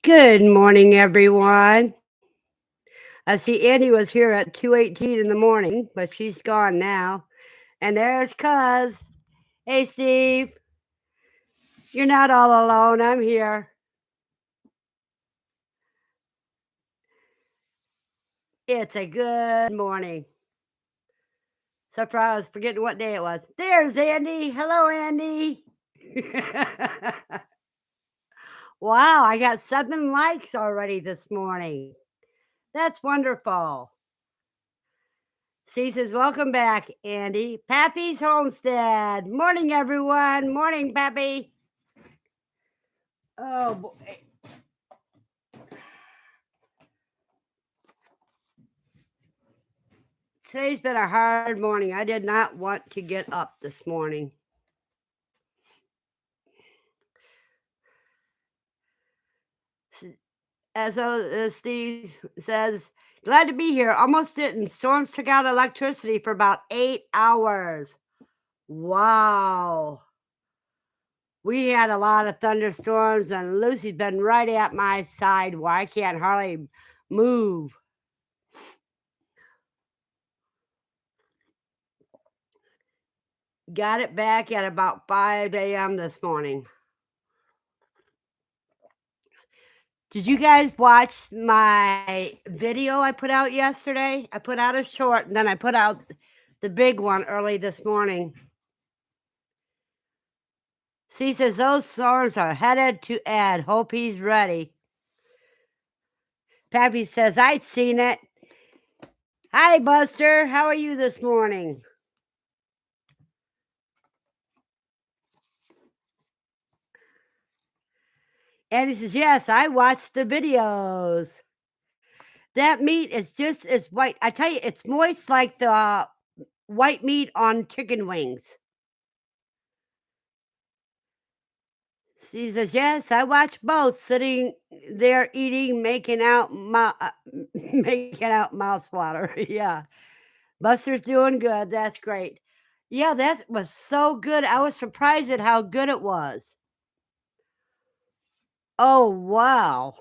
Good morning, everyone. I see Andy was here at 2:18 in the morning, but she's gone now. And there's Cuz. Hey, Steve. You're not all alone. I'm here. It's a good morning. So far, I was forgetting what day it was. There's Andy. Hello, Andy. Wow, I got 7 likes already this morning. That's wonderful. C says, welcome back, Andy. Pappy's Homestead. Morning, everyone. Morning, Pappy. Oh, boy. Today's been a hard morning. I did not want to get up this morning. As Steve says, glad to be here. Almost didn't. Storms took out electricity for about 8 hours. Wow. We had a lot of thunderstorms, and Lucy's been right at my side where I can't hardly move. Got it back at about 5 a.m. this morning. Did you guys watch my video I put out yesterday? I put out a short, and then I put out the big one early this morning. C says those storms are headed to Ed. Hope he's ready. Pappy says, I've seen it. Hi, Buster. How are you this morning? And he says, yes, I watched the videos. That meat is just as white. I tell you, it's moist like the white meat on chicken wings. She says, yes, I watch both sitting there eating, making out making out mouth water. Yeah. Buster's doing good. That's great. Yeah, that was so good. I was surprised at how good it was. Oh, wow.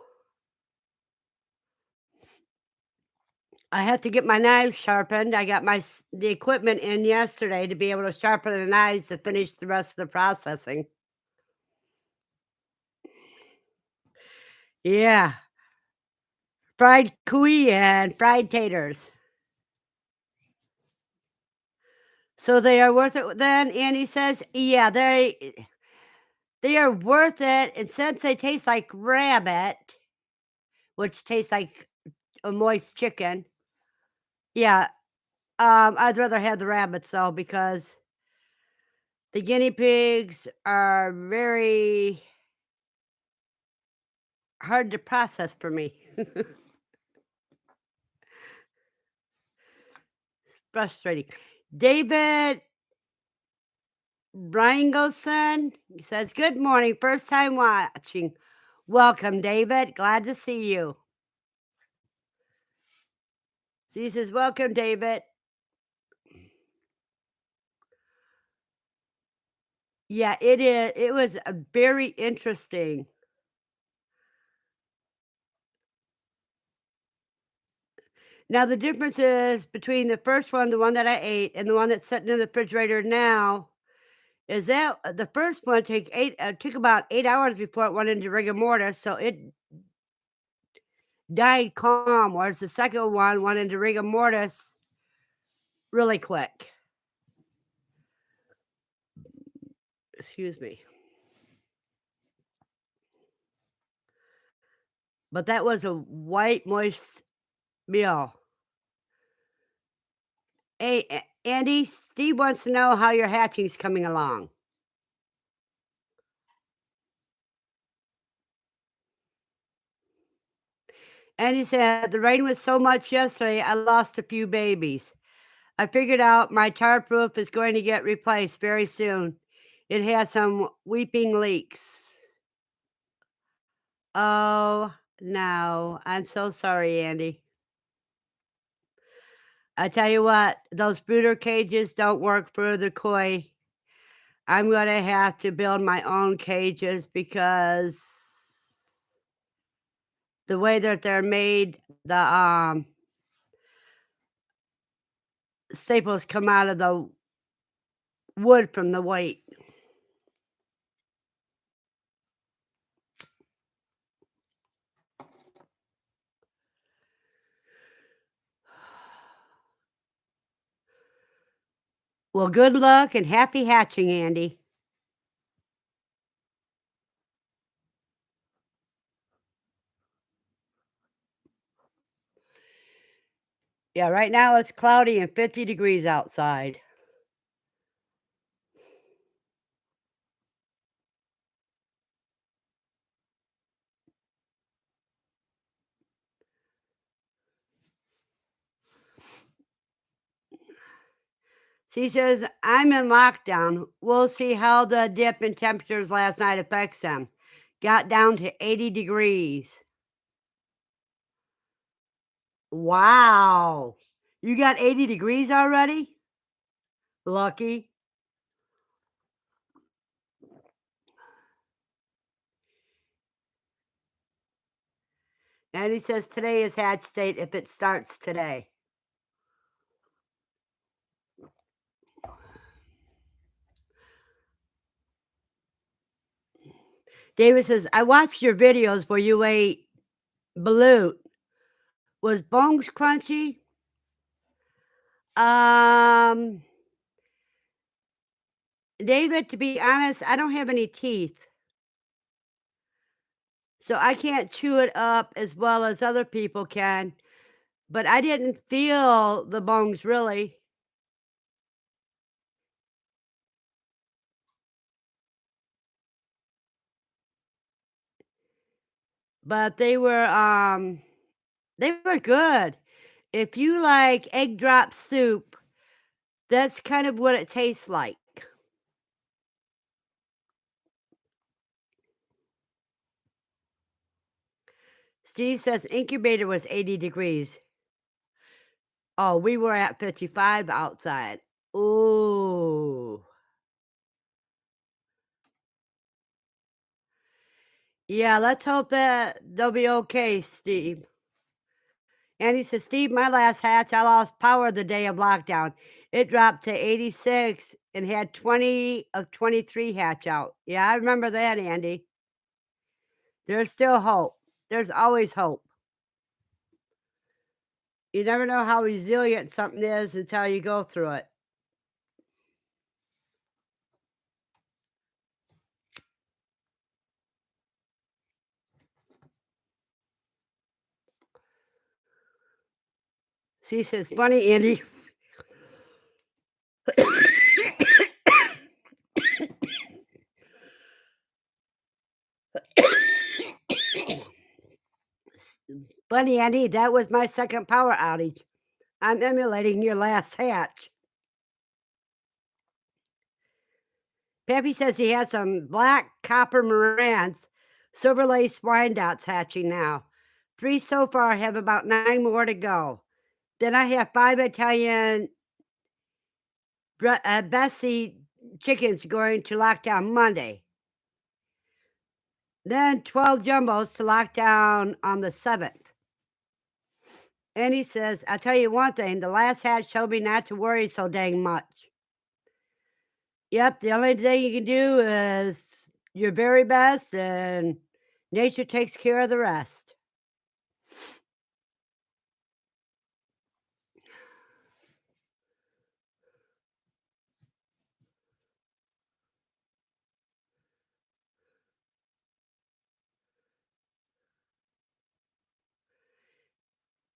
I had to get my knives sharpened. I got the equipment in yesterday to be able to sharpen the knives to finish the rest of the processing. Yeah. Fried cuy and fried taters. So they are worth it then? Andy says, yeah, they are worth it. And since they taste like rabbit, which tastes like a moist chicken, yeah, I'd rather have the rabbits though, because the guinea pigs are very hard to process for me. Frustrating. David Brangelson says, good morning. First time watching. Welcome, David. Glad to see you. So he says, welcome, David. Yeah, it is. It was very interesting. Now, the difference is between the first one, the one that I ate, and the one that's sitting in the refrigerator now, is that the first one took about 8 hours before it went into rigor mortis, so it died calm, whereas the second one went into rigor mortis really quick. Excuse me. But that was a white, moist meal. Hey, Andy, Steve wants to know how your hatching's coming along. And he said, the rain was so much yesterday, I lost a few babies. I figured out my tarp roof is going to get replaced very soon. It has some weeping leaks. Oh, no. I'm so sorry, Andy. I tell you what, those brooder cages don't work for the koi. I'm gonna have to build my own cages because the way that they're made, the staples come out of the wood from the weight. Well, good luck and happy hatching, Andy. Yeah, right now it's cloudy and 50 degrees outside. She says, I'm in lockdown. We'll see how the dip in temperatures last night affects them. Got down to 80 degrees. Wow. You got 80 degrees already? Lucky. And he says today is hatch date if it starts today. David says, I watched your videos where you ate balut. Was bones crunchy? Um, David, to be honest, I don't have any teeth. So I can't chew it up as well as other people can, but I didn't feel the bones really, but they were good. If you like egg drop soup, that's kind of what it tastes like. Steve says incubator was 80 degrees. Oh, we were at 55 outside. Ooh. Yeah, let's hope that they'll be okay, Steve. And he says, Steve, my last hatch, I lost power the day of lockdown. It dropped to 86 and had 20 of 23 hatch out. Yeah, I remember that, Andy. There's still hope. There's always hope. You never know how resilient something is until you go through it. She says, funny, Andy. Funny, Andy, that was my second power outage. I'm emulating your last hatch. Pappy says he has some black copper Morans, silver lace Wyandottes hatching now. 3 so far, have about 9 more to go. Then I have 5 Italian Bessie chickens going to lockdown Monday. Then 12 jumbos to lockdown on the 7th. And he says, I'll tell you one thing, the last hatch told me not to worry so dang much. Yep, the only thing you can do is your very best, and nature takes care of the rest.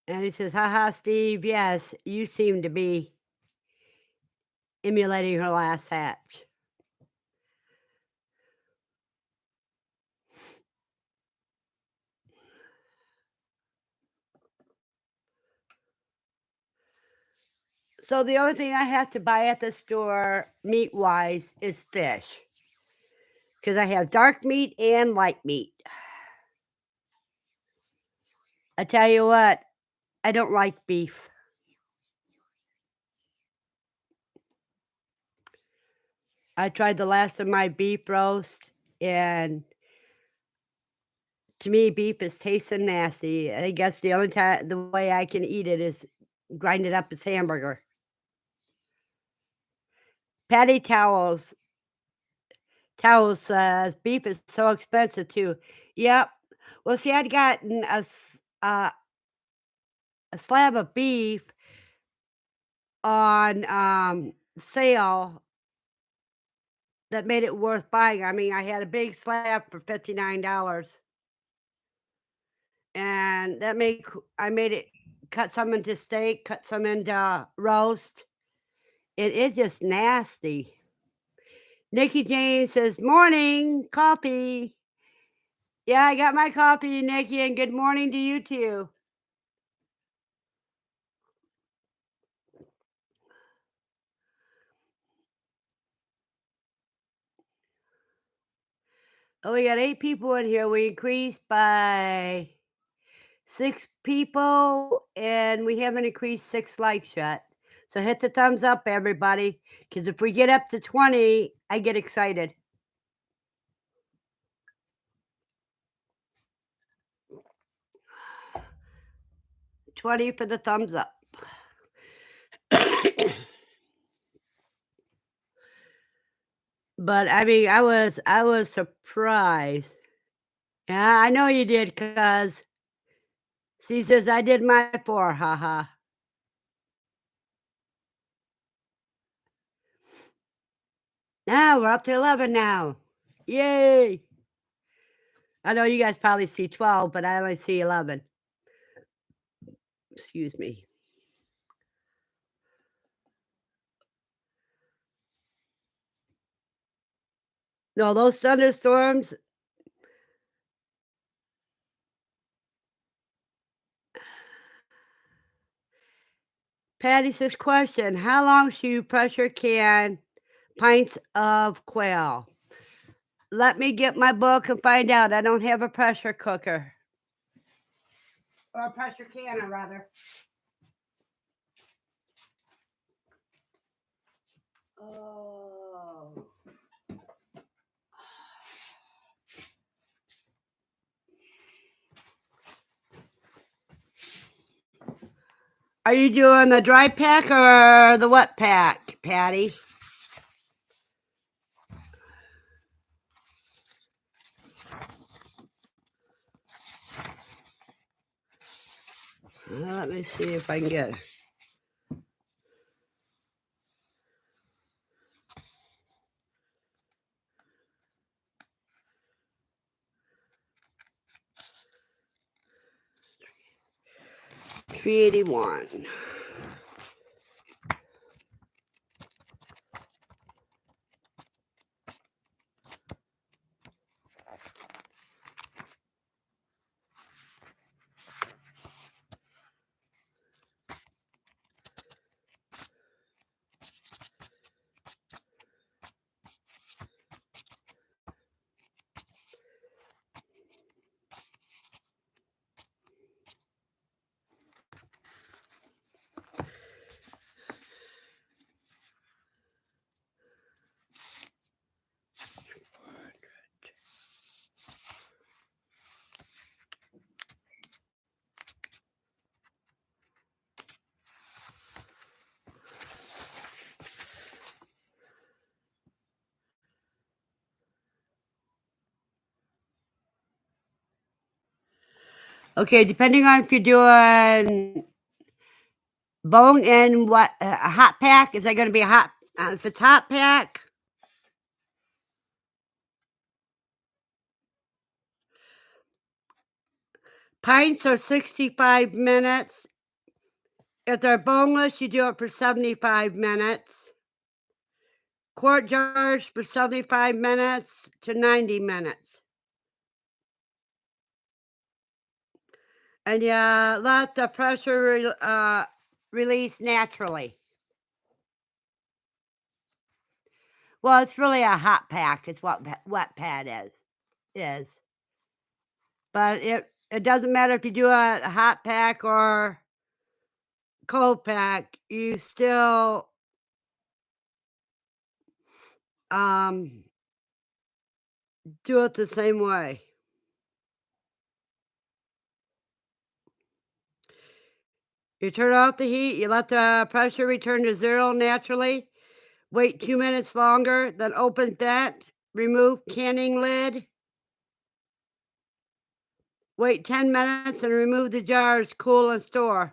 And he says, haha, Steve, yes, you seem to be emulating her last hatch. So the only thing I have to buy at the store, meat-wise, is fish. Because I have dark meat and light meat. I tell you what, I don't like beef. I tried the last of my beef roast, and To me, beef is tasting nasty. I guess the only time the way I can eat it is grind it up as hamburger. Patty Towels says beef is so expensive too. Yep. Well, see, I'd gotten a slab of beef on sale that made it worth buying. I mean, I had a big slab for $59, and I made it, cut some into steak, cut some into roast. It just nasty. Nikki Jane says, "Morning, coffee." Yeah, I got my coffee, Nikki, and good morning to you too. Oh, we got 8 people in here. We increased by 6 people, and we haven't increased 6 likes yet. So hit the thumbs up, everybody, because if we get up to 20, I get excited. 20 for the thumbs up. But I mean, I was surprised. Yeah, I know you did, cause she says I did my 4, haha. Now we're up to 11 now. Yay! I know you guys probably see 12, but I only see 11. Excuse me. No, those thunderstorms. Patty says, question, how long should you pressure can pints of quail? Let me get my book and find out. I don't have a pressure cooker. Or a pressure canner, rather. Oh. Are you doing the dry pack or the wet pack, Patty? Let me see if I can get. $3.81. Okay, depending on if you're doing bone and what a hot pack, is that going to be a hot? If it's hot pack, pints are 65 minutes. If they're boneless, you do it for 75 minutes. Quart jars for 75 minutes to 90 minutes. And you let the pressure release naturally. Well, it's really a hot pack is what wet pad is. But it doesn't matter if you do a hot pack or cold pack, you still um do it the same way. You turn off the heat, you let the pressure return to 0 naturally, wait 2 minutes longer, then open that, remove canning lid, wait 10 minutes and remove the jars, cool and store.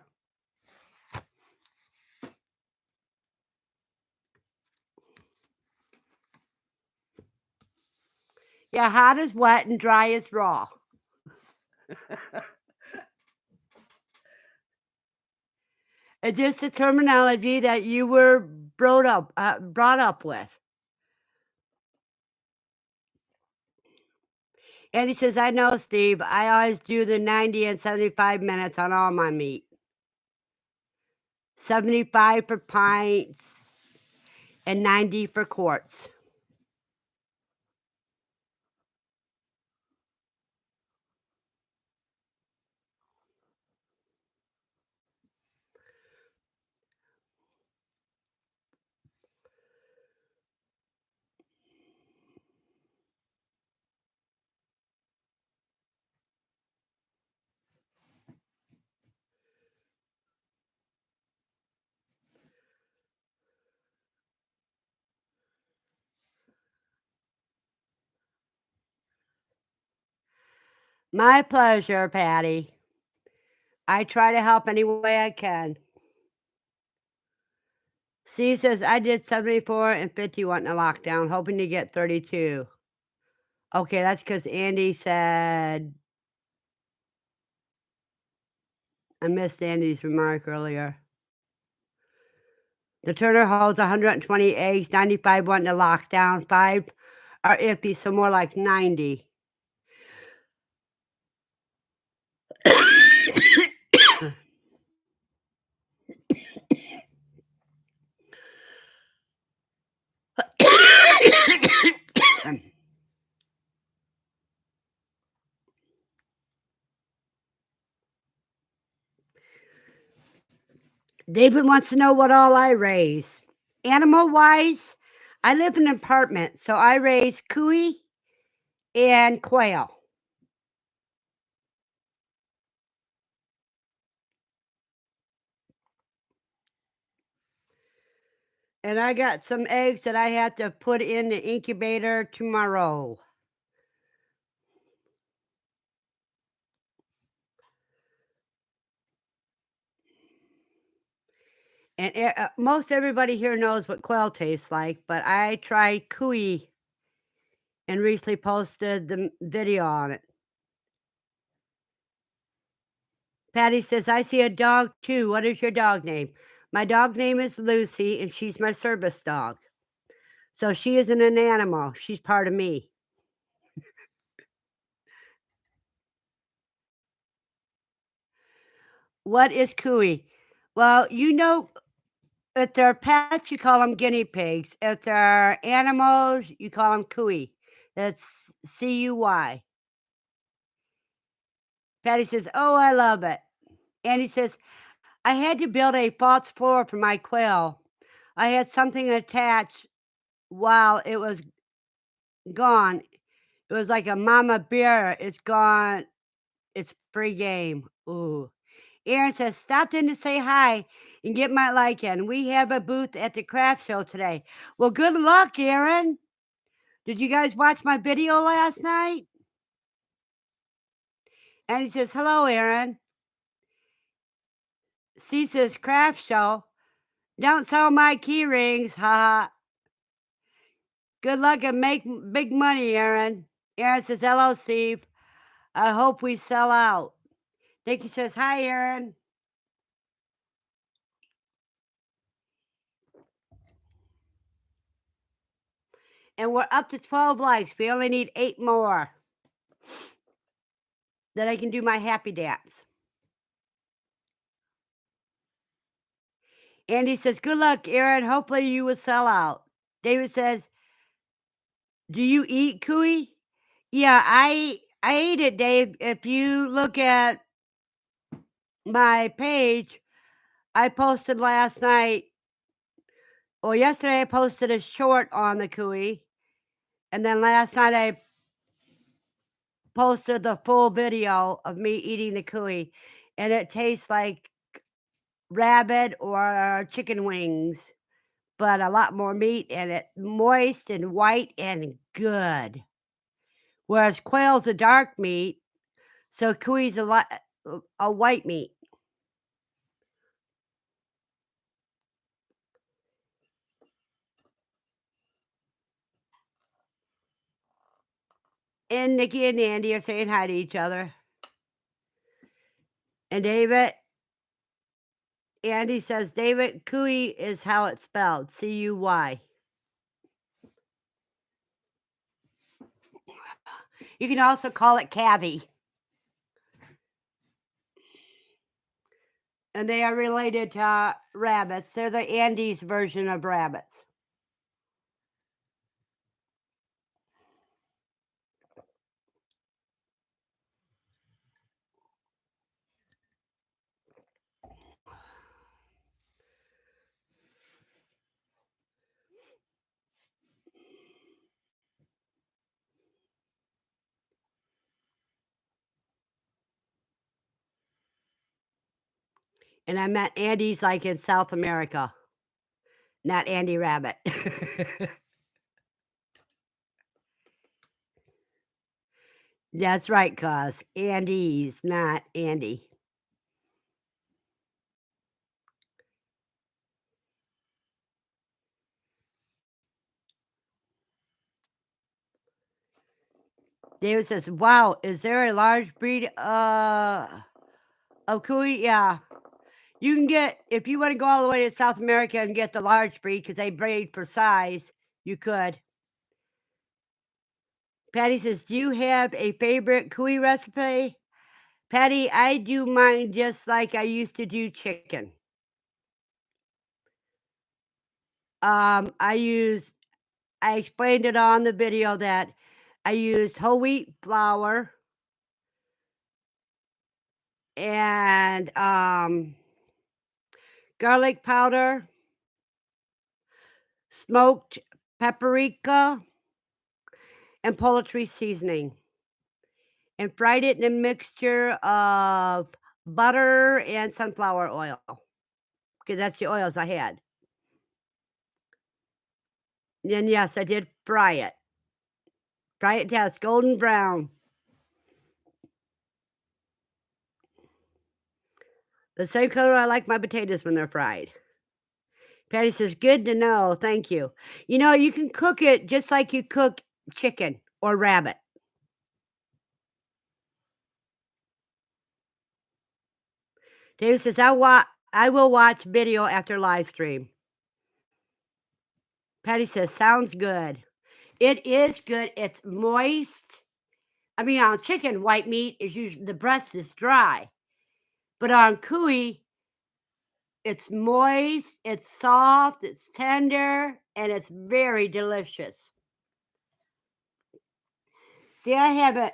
Yeah, hot is wet and dry is raw. It's just a terminology that you were brought up with. And he says, "I know, Steve. I always do the 90 and 75 minutes on all my meat. 75 for pints and 90 for quarts." My pleasure, Patty. I try to help any way I can. C says, "I did 74 and 51 in a lockdown, hoping to get 32." Okay, that's because Andy said I missed Andy's remark earlier. The Turner holds 120 eggs, 95 went into lockdown, 5 are iffy, so more like 90. David wants to know what all I raise. Animal-wise, I live in an apartment, so I raise cuy and quail. And I got some eggs that I have to put in the incubator tomorrow. And most everybody here knows what quail tastes like, but I tried cuy and recently posted the video on it. Patty says, "I see a dog too. What is your dog name?" My dog name is Lucy, and she's my service dog. So she isn't an animal. She's part of me. What is cooey? Well, if they're pets, you call them guinea pigs. If they're animals, you call them cooey. That's CUY. Patty says, "Oh, I love it." Andy says, "I had to build a false floor for my quail. I had something attached while it was gone. It was like a mama bear. It's gone. It's free game." Ooh. Aaron says, "Stopped in to say hi and get my like in. We have a booth at the craft show today." Well, good luck, Aaron. Did you guys watch my video last night? And he says, "Hello, Aaron." C says, "Craft show. Don't sell my key rings. Haha. Good luck and make big money, Aaron." Aaron says, "Hello, Steve. I hope we sell out." Nikki says, "Hi, Aaron." And we're up to 12 likes. We only need 8 more. Then I can do my happy dance. Andy says, "Good luck, Aaron. Hopefully you will sell out." David says, "Do you eat cuy?" Yeah, I ate it, Dave. If you look at my page, I posted last night or yesterday I posted a short on the cuy, and then last night I posted the full video of me eating the cuy, and it tastes like rabbit or chicken wings, but a lot more meat and it moist and white and good. Whereas quail's a dark meat, so cui's a white meat. And Nikki and Andy are saying hi to each other. And David, Andy says, David, Cooey is how it's spelled, C-U-Y. You can also call it Cavy. And they are related to rabbits. They're the Andes version of rabbits. And I meant Andes like in South America, not Andy Rabbit. That's right, cuz Andes, not Andy. David says, "Wow, is there a large breed of Cuy?" Yeah, you can get if you want to go all the way to South America and get the large breed because they breed for size. You could. Patty says, "Do you have a favorite Cuy recipe?" Patty, I do mine just like I used to do chicken. I use I explained it on the video that I use whole wheat flour and, garlic powder, smoked paprika, and poultry seasoning, and fried it in a mixture of butter and sunflower oil, because that's the oils I had. And yes, I did fry it. Fry it till it's golden brown. The same color I like my potatoes when they're fried. Patty says, "Good to know, thank you." You know, you can cook it just like you cook chicken or rabbit. David says, I will watch video after live stream." Patty says, "Sounds good." It is good, it's moist. I mean, on chicken, white meat is usually the breast is dry, but on cuy, it's moist, it's soft, it's tender, and it's very delicious. See, I haven't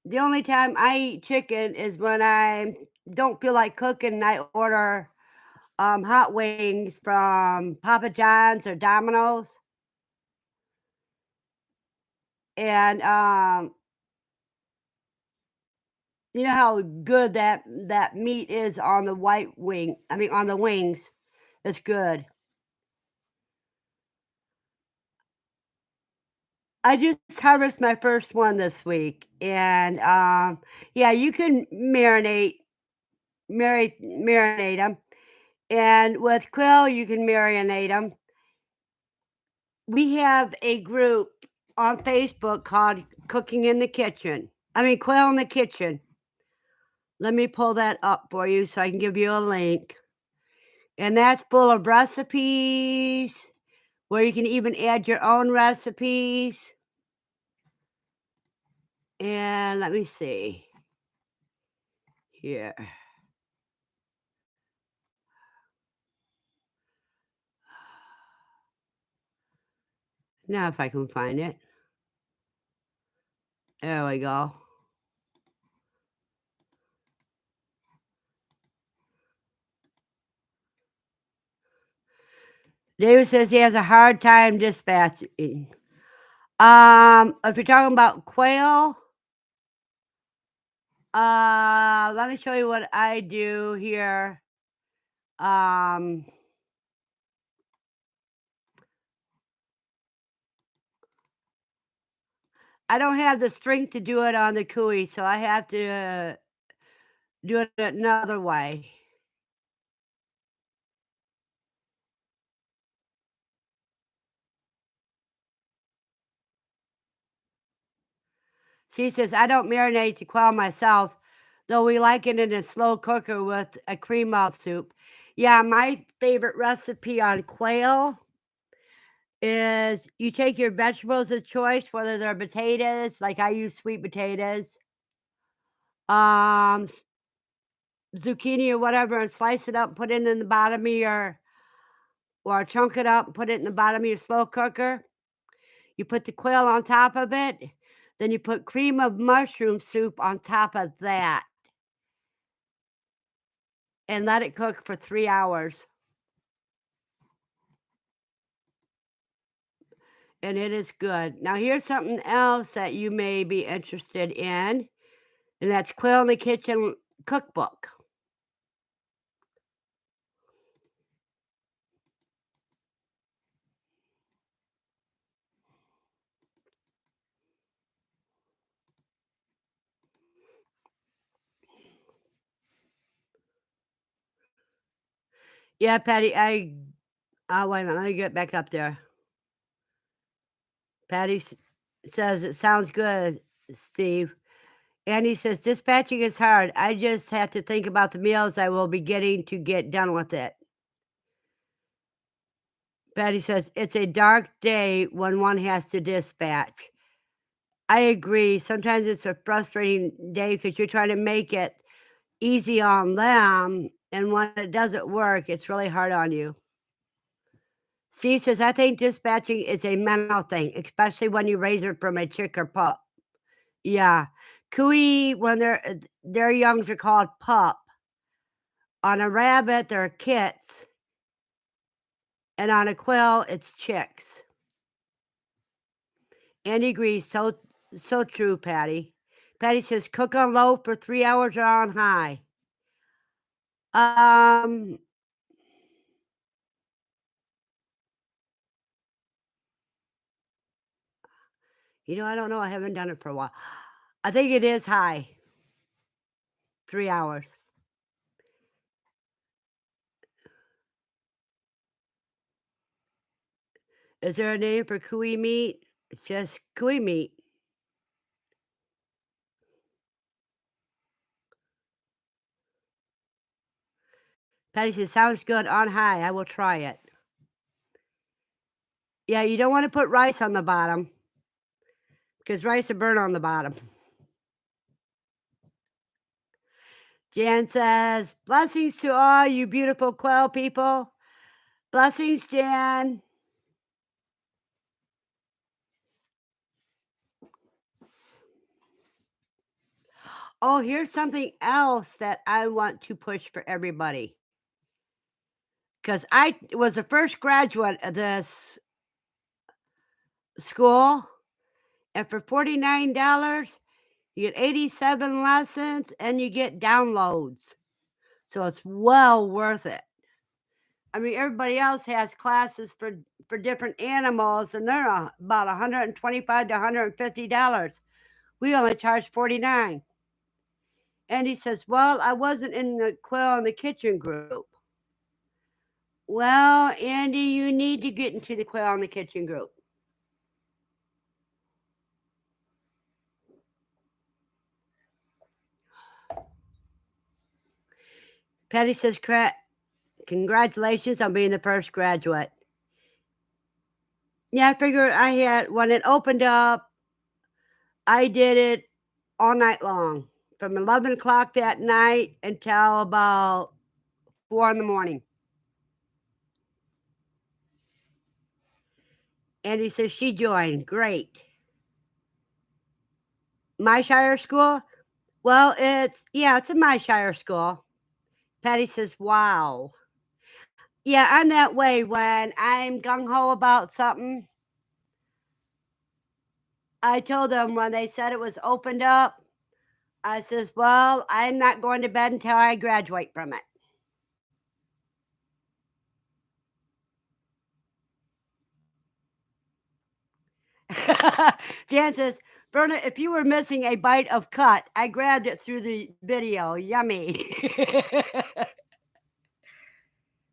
the only time I eat chicken is when I don't feel like cooking and I order, hot wings from Papa John's or Domino's, and, you know how good that meat is on the white wing I mean, on the wings? It's good. I just harvested my first one this week, and, yeah, you can marinate them, and with Quail, you can marinate them. We have a group on Facebook called Cooking in the Kitchen. I mean, Quail in the Kitchen. Let me pull that up for you so I can give you a link. And that's full of recipes where you can even add your own recipes. And let me see here. Now, if I can find it. There we go. David says he has a hard time dispatching. If you're talking about quail, let me show you what I do here. Um, I don't have the strength to do it on the cooey, so I have to do it another way. She says, "I don't marinate the quail myself, though we like it in a slow cooker with a cream of soup." Yeah, my favorite recipe on quail is you take your vegetables of choice, whether they're potatoes, like I use sweet potatoes, s zucchini or whatever, and slice it up, put it in the bottom of your or chunk it up, put it in the bottom of your slow cooker. You put the quail on top of it, then you put cream of mushroom soup on top of that and let it cook for 3 hours, and it is good. Now here's something else that you may be interested in, and that's Quail in the Kitchen cookbook. Yeah, Patty, wait a minute, let me get back up there. Patty says, "It sounds good, Steve." Andy says, "Dispatching is hard. I just have to think about the meals I will be getting to get done with it." Patty says, "It's a dark day when one has to dispatch." I agree. Sometimes it's a frustrating day because you're trying to make it easy on them, and when it doesn't work, it's really hard on you. Steve says, "I think dispatching is a mental thing, especially when you raise it from a chick or pup." Yeah. Cooey, when their youngs are called pup. On a rabbit, they're kits, and on a quail, it's chicks. Andy agrees, so true, Patty. Patty says, "Cook on low for 3 hours or on high." Um, I don't know, I haven't done it for a while. I think it is high, 3 hours. Is there a name for cooey meat? It's just cooey meat. Patty says, "Sounds good, on high, I will try it." Yeah, you don't wanna put rice on the bottom, because rice will burn on the bottom. Jan says, "Blessings to all you beautiful quail people." Blessings, Jan. Oh, here's something else that I want to push for everybody. Because I was the first graduate of this school, and for $49, you get 87 lessons and you get downloads. So it's well worth it. I mean, everybody else has classes for different animals, and they're about 125 to $150. We only charge 49. And he says, "Well, I wasn't in the Quail in the Kitchen group." Well, Andy, you need to get into the Quail in the Kitchen group. Patty says, "Congratulations on being the first graduate." Yeah, I figured I had, when it opened up, I did it all night long from 11 o'clock that night until about 4 in the morning. And he says, "She joined. Great." My Shire school? Well, it's a My Shire school. Patty says, "Wow." Yeah, I'm that way when I'm gung ho about something. I told them when they said it was opened up, I says, "Well, I'm not going to bed until I graduate from it." Jan says, Verna, if you were missing a bite of cut, I grabbed it through the video. Yummy.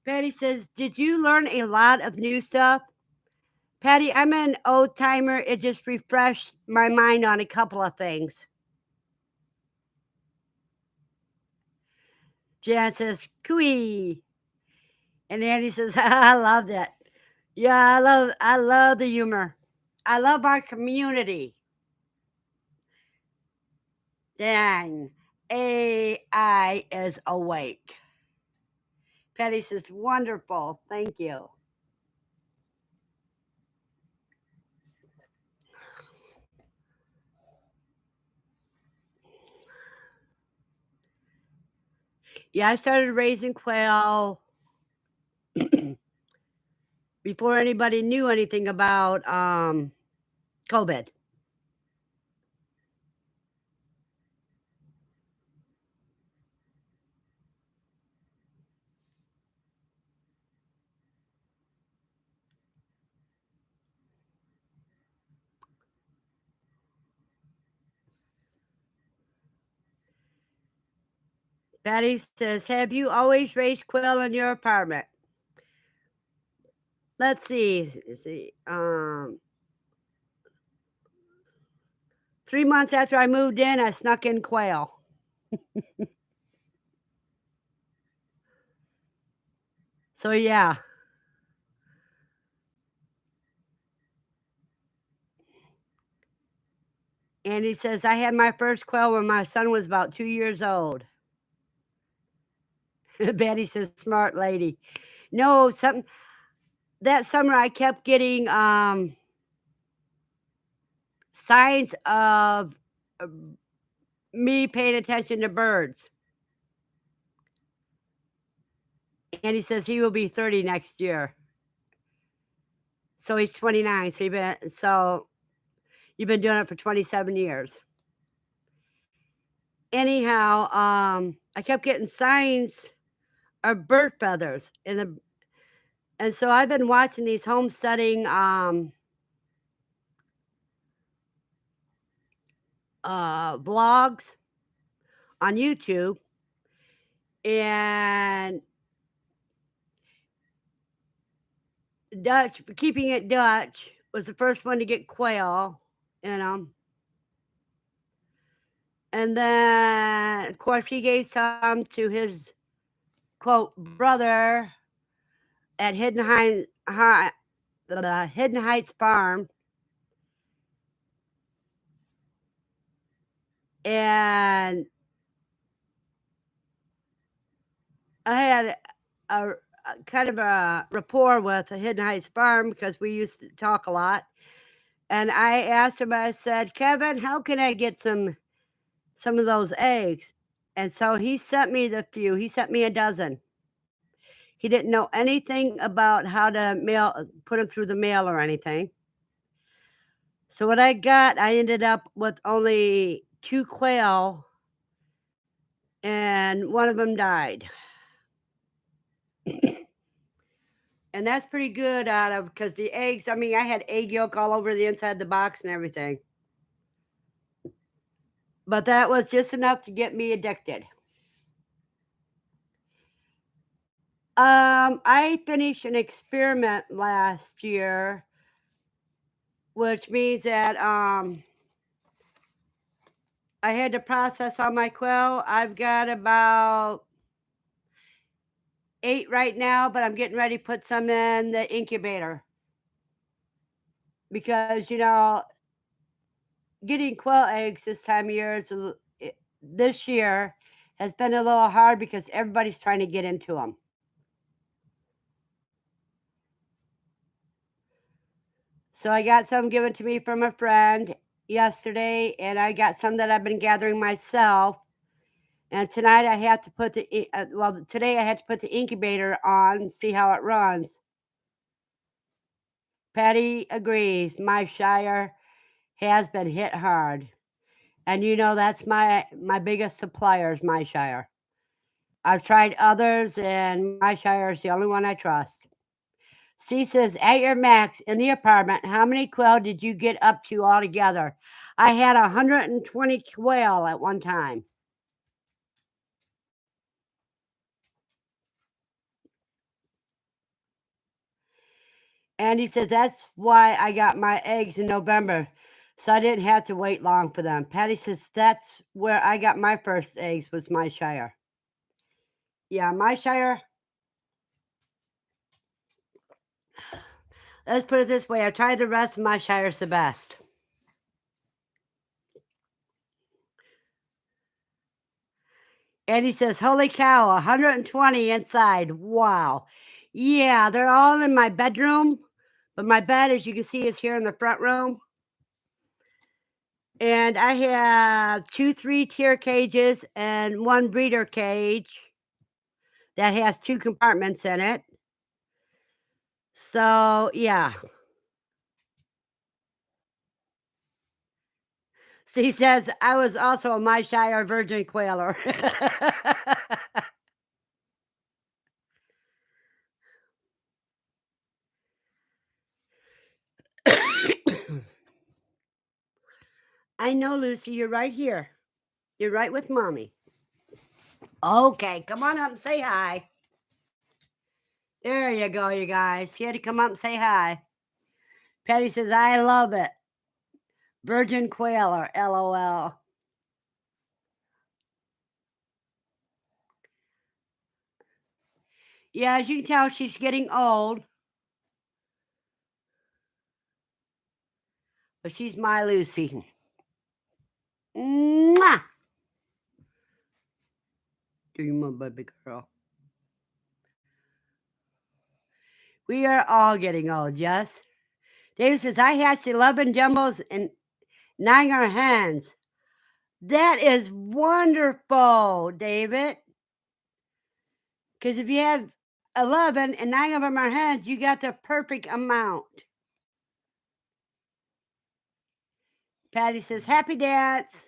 Patty says, did you learn a lot of new stuff? Patty, I'm an old timer. It just refreshed my mind on a couple of things. Jan says, cooey. And Andy says, I loved it. Yeah, I love the humor. I love our community. Dang. AI is awake. Patty says, wonderful. Thank you. Yeah, I started raising quail before anybody knew anything about COVID. Patty says, have you always raised quail in your apartment? Let's see. 3 months after I moved in, I snuck in quail. So yeah. And he says, I had my first quail when my son was about 2 years old. Betty says, smart lady. No, something that summer I kept getting signs of uh, me paying attention to birds. And he says he will be 30 next year. So he's 29. So you've been doing it for 27 years. Anyhow, I kept getting signs of bird feathers and so I've been watching these homesteading vlogs on YouTube, and Dutch keeping it Dutch was the first one to get quail in them. And then, of course, he gave some to his quote brother at Hidden Heights Farm, and I had a kind of a rapport with the Hidden Heights Farm because we used to talk a lot. And I asked him, I said, Kevin, how can I get some of those eggs? And so he sent me the few. He sent me a dozen. He didn't know anything about how to put them through the mail or anything. So what I got, I ended up with only 2 quail, and one of them died. And that's pretty good out of because the eggs, I mean, I had egg yolk all over the inside of the box and everything. But that was just enough to get me addicted. I finished an experiment last year, which means that I had to process all my quail. I've got about 8 right now, but I'm getting ready to put some in the incubator because getting quail eggs this time of year this year has been a little hard because everybody's trying to get into them. So I got some given to me from a friend yesterday, and I got some that I've been gathering myself. And tonight I have to put today I had to put the incubator on and see how it runs. Patty agrees. My shire has been hit hard. And that's my biggest supplier is my shire. I've tried others, and my shire is the only one I trust. C says, at your max in the apartment, how many quail did you get up to altogether? I had 120 quail at one time. And he says, that's why I got my eggs in November. So I didn't have to wait long for them. Patty says, that's where I got my first eggs, was my shire. Yeah, my shire. Let's put it this way. I tried the rest of my shires the best. And he says, holy cow, 120 inside. Wow. Yeah, they're all in my bedroom. But my bed, as you can see, is here in the front room. And I have 2 3-tier cages and 1 breeder cage that has 2 compartments in it. So, yeah. So he says, I was also a my shire virgin quailer. I know, Lucy, you're right here. You're right with mommy. Okay, come on up and say hi. There you go, you guys. You had to come up and say hi. Patty says, I love it. Virgin quailer, LOL. Yeah, as you can tell, she's getting old. But she's my Lucy. Mwah! You're my baby girl. We are all getting old, yes? David says, I hatched 11 jumbos and 9 are hens. That is wonderful, David. Because if you have 11 and 9 of them are hens, you got the perfect amount. Patty says, happy dance.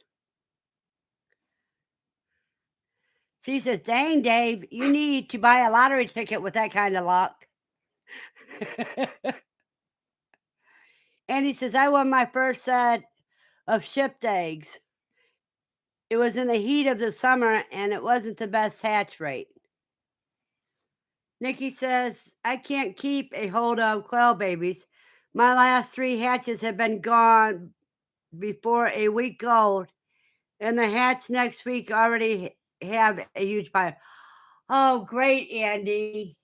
She says, dang, Dave, you need to buy a lottery ticket with that kind of luck. And he says, I won my first set of shipped eggs. It was in the heat of the summer and it wasn't the best hatch rate. Nikki says, I can't keep a hold of quail babies. My last 3 hatches have been gone before a week old, and the hatch next week already have a huge pile. Oh, great, Andy.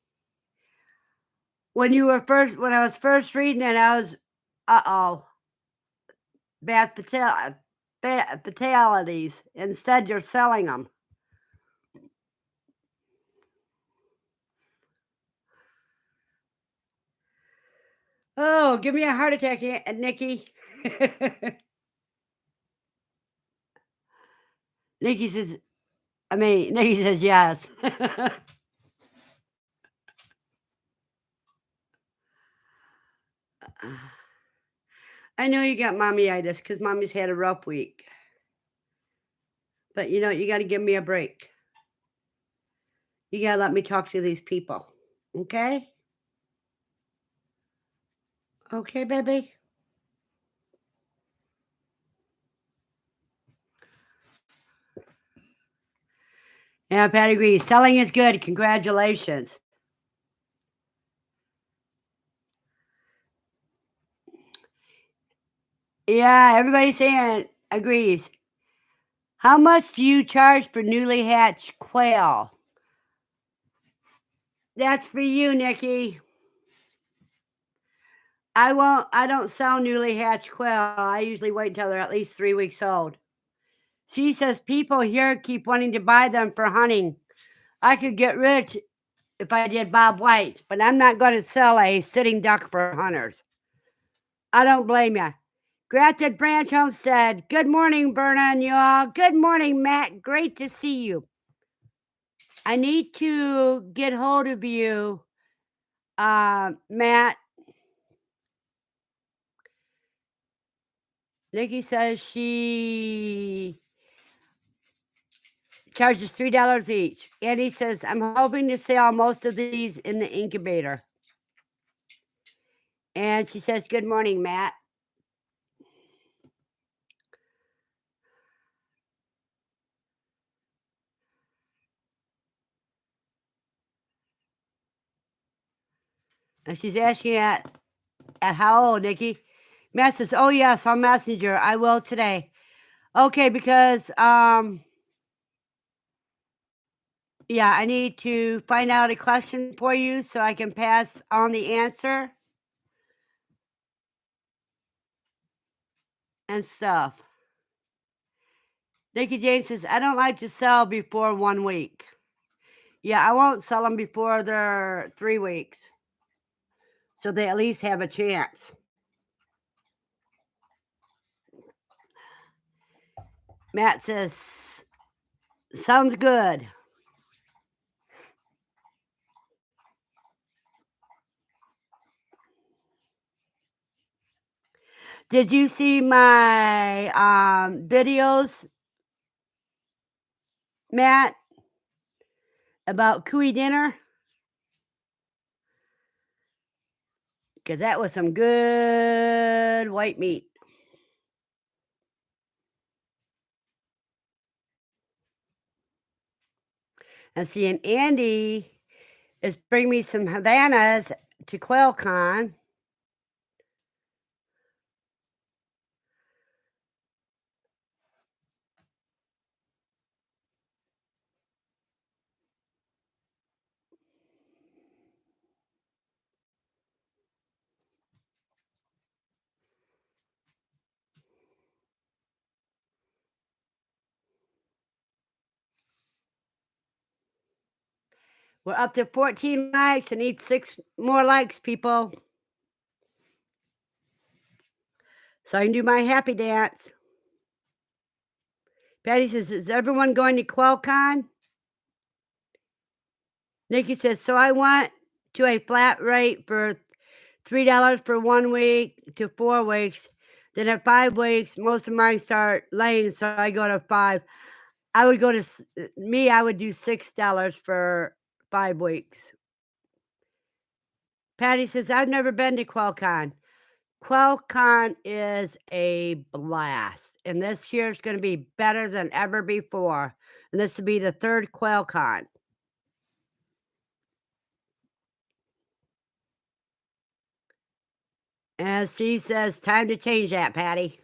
When I was first reading it, I was, bad fatalities. Instead, you're selling them. Oh, give me a heart attack, Nikki. Nikki says, Nikki says yes. I know you got mommyitis because mommy's had a rough week. But you know, you got to give me a break. You got to let me talk to these people. Okay? Okay, baby? Yeah, Pat agrees. Selling is good. Congratulations. Yeah, everybody's saying agrees. How much do you charge for newly hatched quail? That's for you, Nikki. I don't sell newly hatched quail. I usually wait until they're at least 3 weeks old. She says people here keep wanting to buy them for hunting. I could get rich if I did Bob White, but I'm not going to sell a sitting duck for hunters. I don't blame you. Grafted Branch Homestead. Good morning, Verna and y'all. Good morning, Matt. Great to see you. I need to get hold of you, Matt. Nikki says she charges $3 each. Andy says, I'm hoping to sell most of these in the incubator. And she says, "Good morning, Matt." And she's asking at how old, Nikki? Matt says, "Oh, yes, on Messenger. I will today." Okay, because, yeah, I need to find out a question for you so I can pass on the answer and stuff. Nikki Jane says, "I don't like to sell before 1 week." Yeah, I won't sell them before they're 3 weeks, so they at least have a chance. Matt says, "Sounds good." Did you see my, videos, Matt, about Cooey dinner? Because that was some good white meat. And see, and Andy is bring me some Havanas to QuailCon. We're up to 14 likes and need 6 more likes, people, so I can do my happy dance. Patty says, "Is everyone going to QuailCon?" Nikki says, "So I went to a flat rate for $3 for 1 week to 4 weeks. Then at 5 weeks, most of mine start laying, so I go to 5. I would go to me, I would do $6 for 5 weeks." Patty says, "I've never been to QuailCon." QuailCon is a blast, and this year is gonna be better than ever before, and this will be the 3rd QuailCon. And she says, "Time to change that, Patty."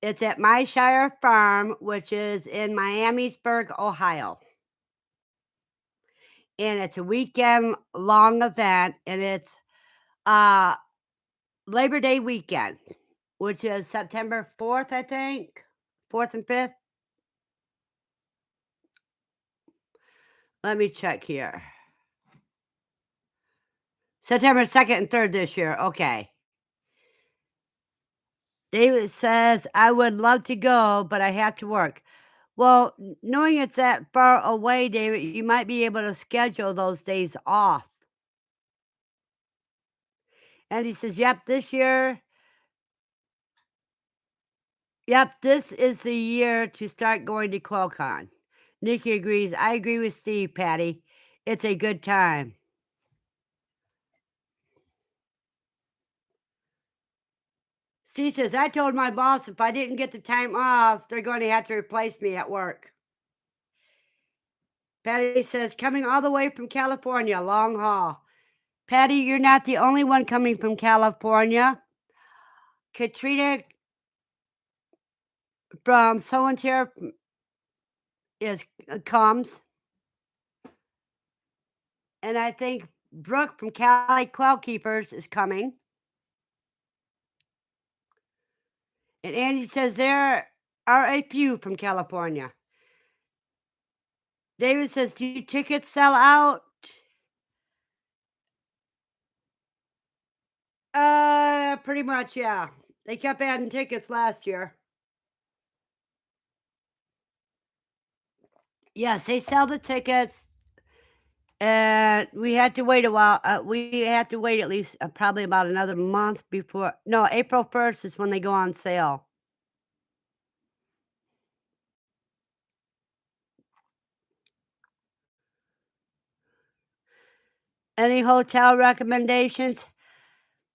It's at My Shire Farm, which is in Miamisburg, Ohio. And it's a weekend-long event, and it's, uh, Labor Day weekend, which is September 4th, I think? 4th and 5th? Let me check here. September 2nd and 3rd this year, okay. David says, "I would love to go, but I have to work." Well, knowing it's that far away, David, you might be able to schedule those days off. And he says, yep, this is the year to start going to QuailCon." Nikki agrees. I agree with Steve, Patty. It's a good time. Steve says, "I told my boss if I didn't get the time off, they're going to have to replace me at work." Patty says, "Coming all the way from California, long haul." Patty, you're not the only one coming from California. Katrina from Solitaire is comes, and I think Brooke from Cali Quail Keepers is coming. And Andy says there are a few from California. David says, "Do tickets sell out?" Pretty much, yeah. They kept adding tickets last year. Yes, they sell the tickets, and we had to wait a while. We had to wait at least probably about another month before. No, April 1st is when they go on sale. Any hotel recommendations?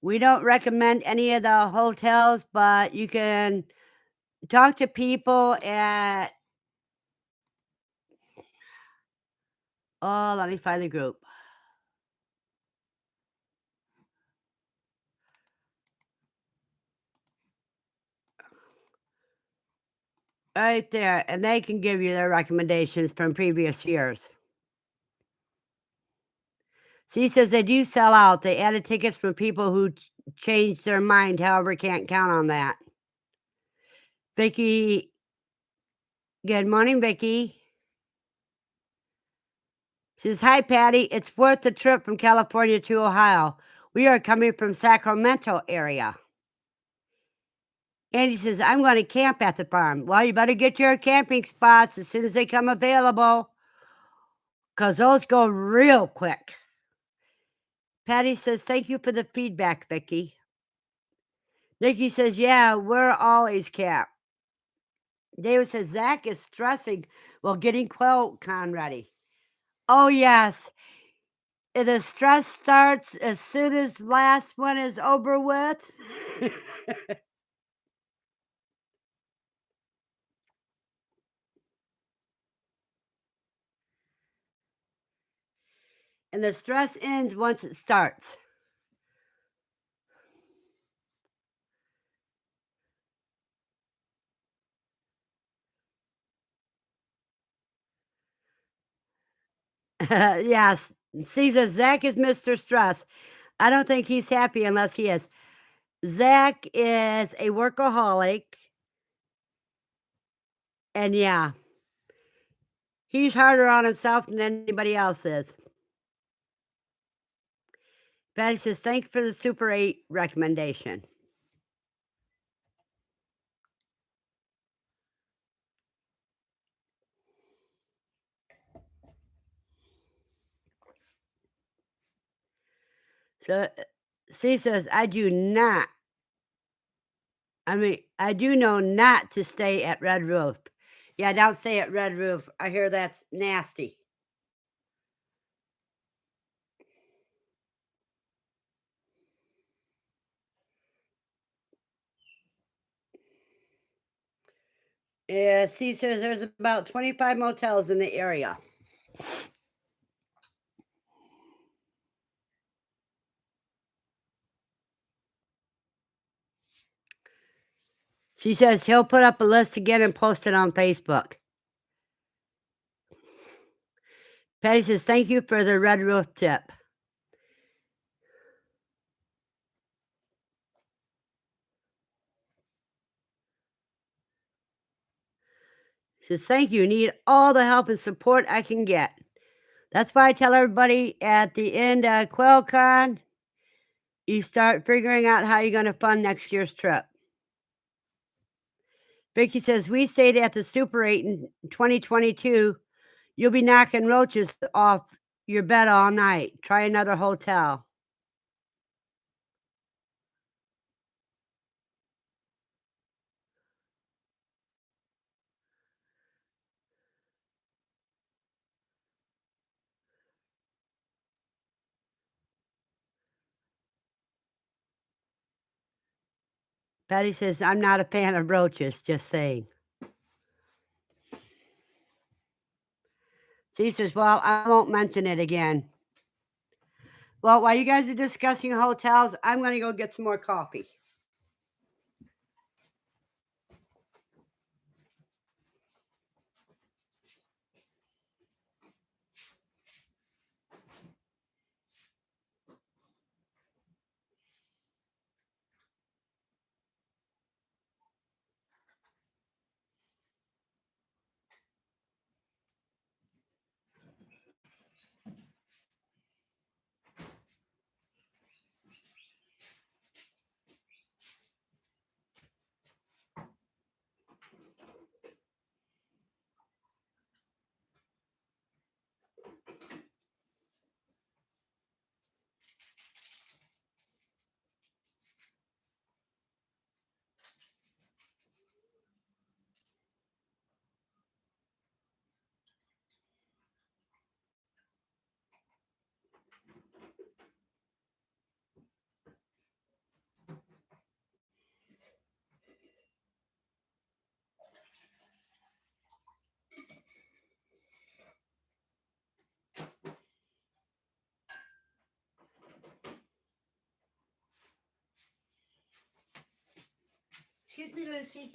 We don't recommend any of the hotels, but you can talk to people at oh, let me find the group. Right there, and they can give you their recommendations from previous years. She says they do sell out. They added tickets for people who changed their mind, however, can't count on that. Vicky, good morning, Vicky. She says, "Hi, Patty. It's worth the trip from California to Ohio. We are coming from Sacramento area." Andy says, "I'm going to camp at the farm." Well, you better get your camping spots as soon as they come available, because those go real quick. Patty says, "Thank you for the feedback, Vicky." Nikki says, "Yeah, we're always camped." David says, "Zach is stressing while getting QuailCon ready." Oh, yes. The stress starts as soon as last one is over with. And the stress ends once it starts. Yes. Caesar, Zach is Mr. Stress. I don't think he's happy unless he is. Zach is a workaholic. And yeah, he's harder on himself than anybody else is. Patty says, "Thanks for the Super 8 recommendation." So C says, I do know not to stay at Red Roof. Yeah, don't stay at Red Roof. I hear that's nasty. Yeah, C says there's about 25 motels in the area. She says he'll put up a list again and post it on Facebook. Patty says, "Thank you for the Red Roof tip." She says, "Thank you. Need all the help and support I can get." That's why I tell everybody at the end of QuailCon, you start figuring out how you're going to fund next year's trip. Vicky says, "We stayed at the Super 8 in 2022. You'll be knocking roaches off your bed all night. Try another hotel." Patty says, "I'm not a fan of roaches, just saying." She says, "Well, I won't mention it again." Well, while you guys are discussing hotels, I'm going to go get some more coffee. Excuse me, Lucy.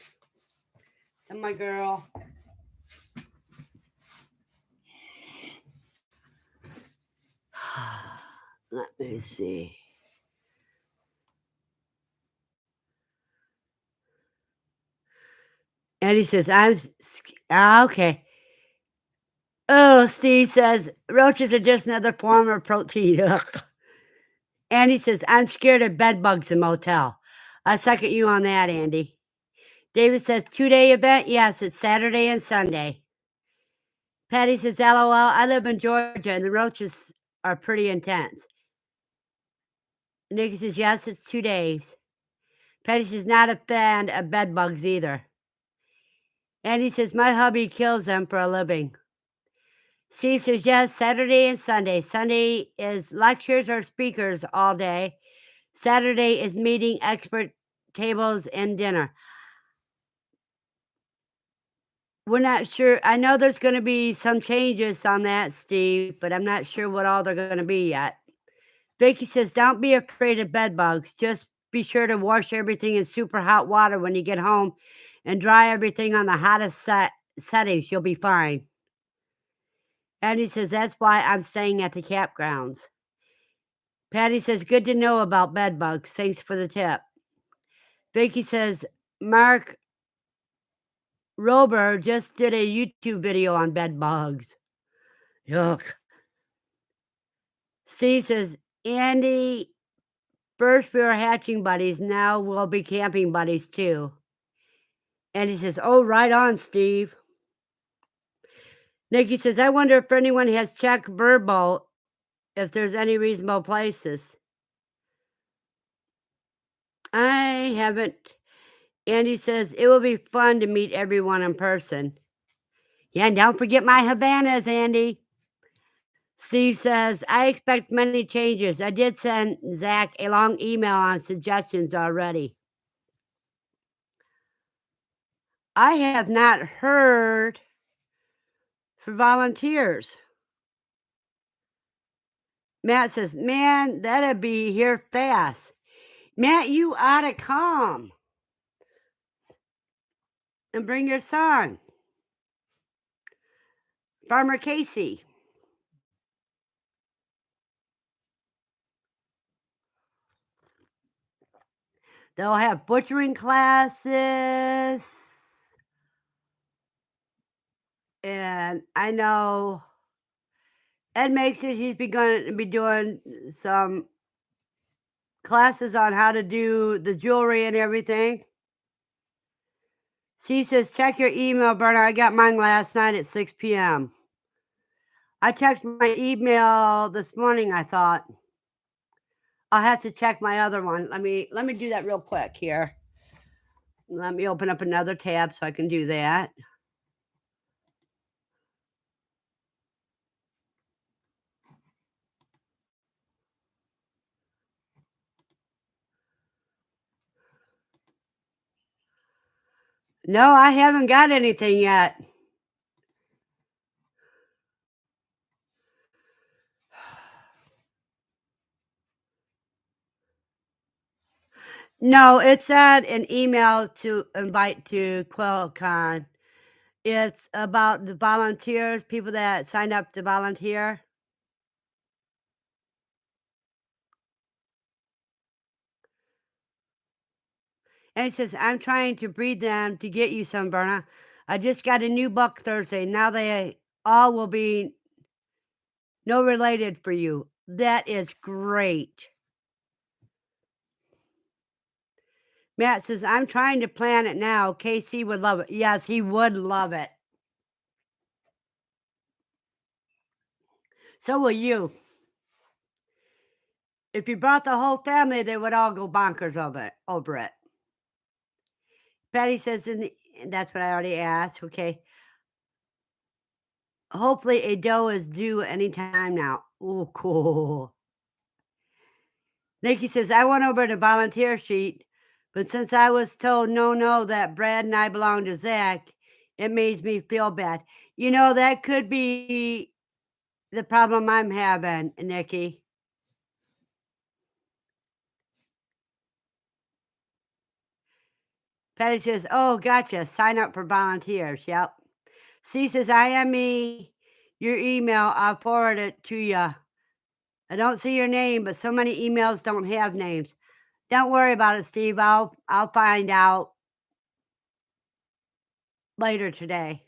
And my girl. Let me see. And he says, okay. Oh, Steve says, roaches are just another form of protein. Ugh. Andy says, I'm scared of bed bugs in motel. I second you on that, Andy. David says, 2-day event? Yes, it's Saturday and Sunday. Patty says, LOL, I live in Georgia and the roaches are pretty intense. Nikki says, yes, it's 2 days. Patty says, not a fan of bed bugs either. Andy says, my hubby kills them for a living. Steve says, yes, Saturday and Sunday. Sunday is lectures or speakers all day. Saturday is meeting, expert tables, and dinner. We're not sure. I know there's gonna be some changes on that, Steve, but I'm not sure what all they're gonna be yet. Vicky says, don't be afraid of bed bugs. Just be sure to wash everything in super hot water when you get home and dry everything on the hottest settings. You'll be fine. Andy says, that's why I'm staying at the campgrounds. Patty says, good to know about bed bugs. Thanks for the tip. Vicky says, Mark Rober just did a YouTube video on bed bugs. Yuck. Steve says, Andy, first we were hatching buddies, now we'll be camping buddies too. And he says, oh, right on, Steve. Nikki says, I wonder if anyone has checked Verbo, if there's any reasonable places. I haven't. Andy says, it will be fun to meet everyone in person. Yeah, and don't forget my Havanas, Andy. Steve says, I expect many changes. I did send Zach a long email on suggestions already. I have not heard for volunteers. Matt says, man, that'd be here fast. Matt, you ought to come and bring your son, Farmer Casey. They'll have butchering classes. And I know Ed makes it. He's going to be doing some classes on how to do the jewelry and everything. She says, check your email, Verna. I got mine last night at 6 p.m. I checked my email this morning, I thought. I'll have to check my other one. Let me do that real quick here. Let me open up another tab so I can do that. No, I haven't got anything yet. No, it said an email to invite to QuailCon. It's about the volunteers, people that signed up to volunteer. And it says, I'm trying to breed them to get you some, Verna. I just got a new buck Thursday. Now they all will be no related for you. That is great. Matt says, I'm trying to plan it now. Casey would love it. Yes, he would love it. So will you. If you brought the whole family, they would all go bonkers over it. Patty says, that's what I already asked. Okay. Hopefully a doe is due anytime now. Oh, cool. Nikki says, I went over to volunteer sheet, but since I was told no, that Brad and I belong to Zach, it makes me feel bad. You know, that could be the problem I'm having, Nikki. Patty says, "Oh, gotcha. Sign up for volunteers." Yep. C says, "I am me. Your email. I'll forward it to you. I don't see your name, but so many emails don't have names. Don't worry about it, Steve. I'll find out later today."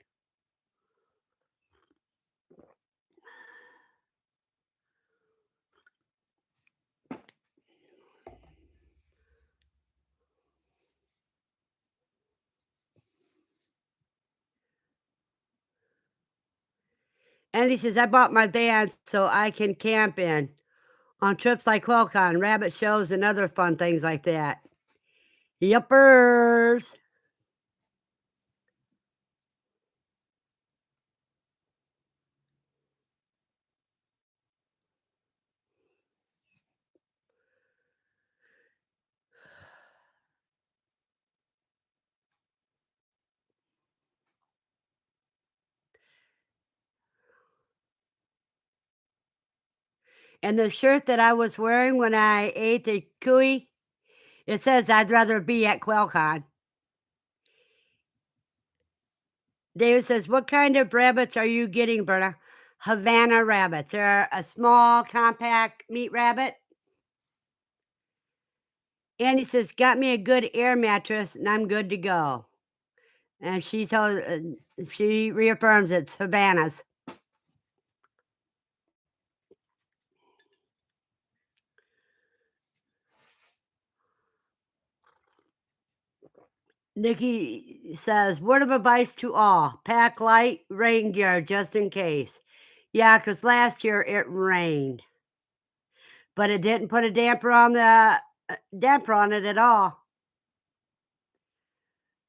And he says, "I bought my van so I can camp in on trips like QuailCon, rabbit shows, and other fun things like that." Yuppers. And the shirt that I was wearing when I ate the cuy, it says, "I'd rather be at QuailCon." David says, "What kind of rabbits are you getting, Berta?" Havana rabbits. They're a small, compact meat rabbit. Andy says, "Got me a good air mattress and I'm good to go." And she reaffirms it's Havana's. Nikki says, "Word of advice to all, pack light rain gear just in case." Yeah, because last year it rained, but it didn't put a damper on it at all.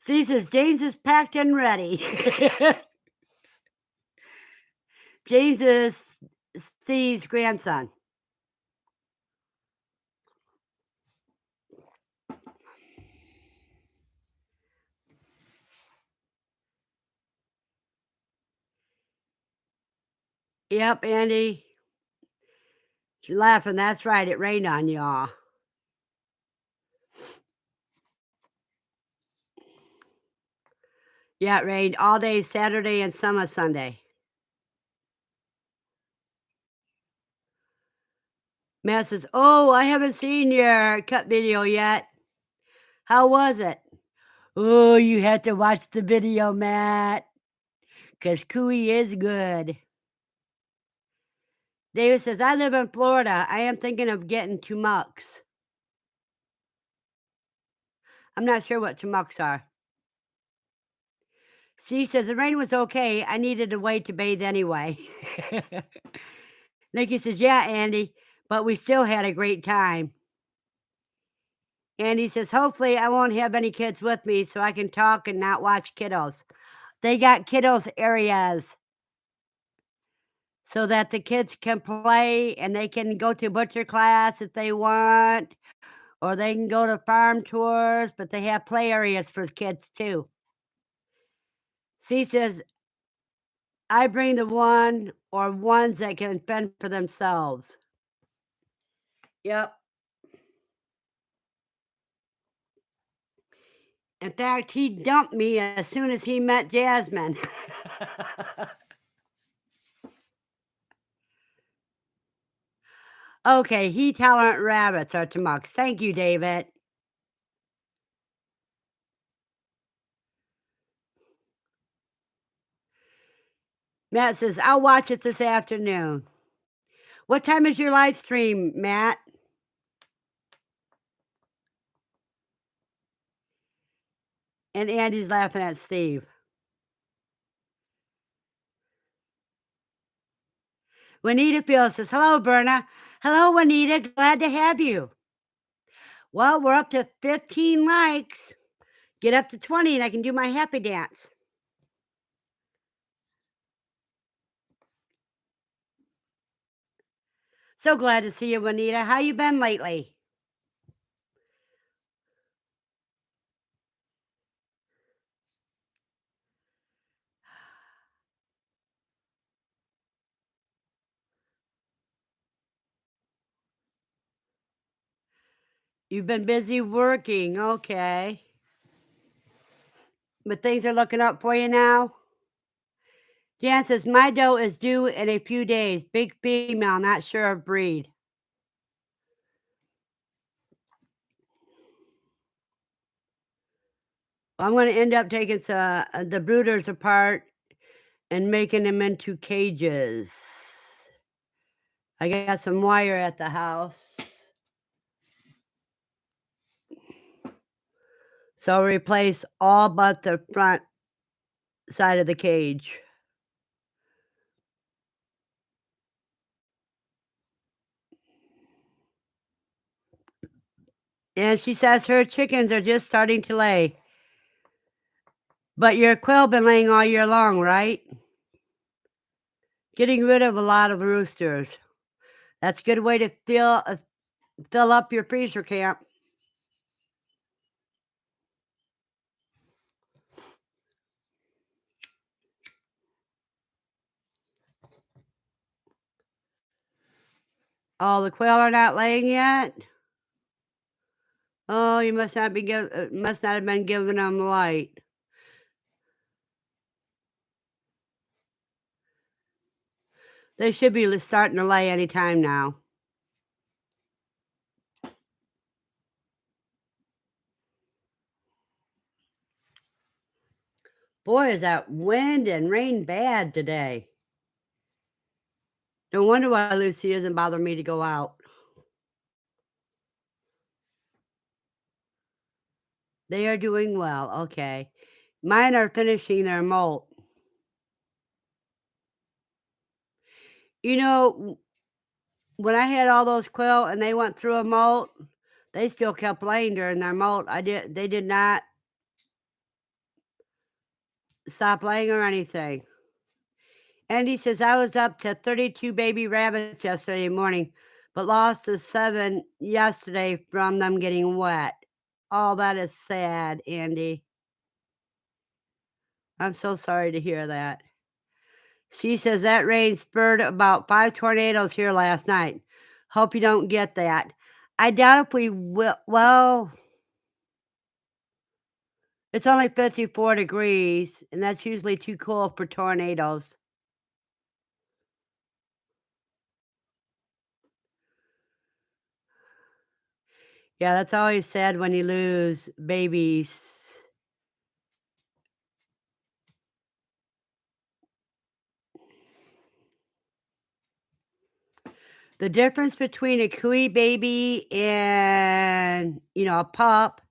See, says, "James is packed and ready." James is Steve's grandson. Yep, Andy. She's laughing. That's right. It rained on y'all. Yeah, it rained all day Saturday and some of Sunday. Matt says, "Oh, I haven't seen your cut video yet. How was it?" "Oh, you have to watch the video, Matt, because Cooey is good." David says, "I live in Florida. I am thinking of getting tumucks." I'm not sure what tumucks are. She says, "The rain was okay. I needed to wait to bathe anyway." Nikki says, "Yeah, Andy, but we still had a great time." Andy says, "Hopefully I won't have any kids with me so I can talk and not watch kiddos." They got kiddos areas so that the kids can play and they can go to butcher class if they want, or they can go to farm tours, but they have play areas for kids too. She says, "I bring the one or ones that can fend for themselves." Yep. In fact, he dumped me as soon as he met Jasmine. Okay, heat tolerant rabbits are Tamuks. Thank you, David. Matt says, "I'll watch it this afternoon." What time is your live stream, Matt? And Andy's laughing at Steve. Juanita Field says, "Hello, Verna." "Hello, Juanita. Glad to have you." Well, we're up to 15 likes. Get up to 20 and I can do my happy dance. So glad to see you, Juanita. How you been lately? You've been busy working. Okay. But things are looking up for you now? Jan says, "My doe is due in a few days. Big female, not sure of breed." I'm gonna end up taking the brooders apart and making them into cages. I got some wire at the house. So I'll replace all but the front side of the cage. And she says her chickens are just starting to lay. But your quail been laying all year long, right? Getting rid of a lot of roosters. That's a good way to fill up your freezer camp. Oh, the quail are not laying yet? Oh, you must not have been giving them light. They should be starting to lay any time now. Boy, is that wind and rain bad today. No wonder why Lucy isn't bothering me to go out. They are doing well, okay. Mine are finishing their molt. You know, when I had all those quail and they went through a molt, they still kept laying during their molt. They did not stop laying or anything. Andy says, "I was up to 32 baby rabbits yesterday morning, but lost the 7 yesterday from them getting wet." Oh, that is sad, Andy. I'm so sorry to hear that. She says, "That rain spurred about 5 tornadoes here last night. Hope you don't get that." I doubt if we will. Well, it's only 54 degrees, and that's usually too cool for tornadoes. Yeah, that's always sad when you lose babies. The difference between a Kui baby and, a pup.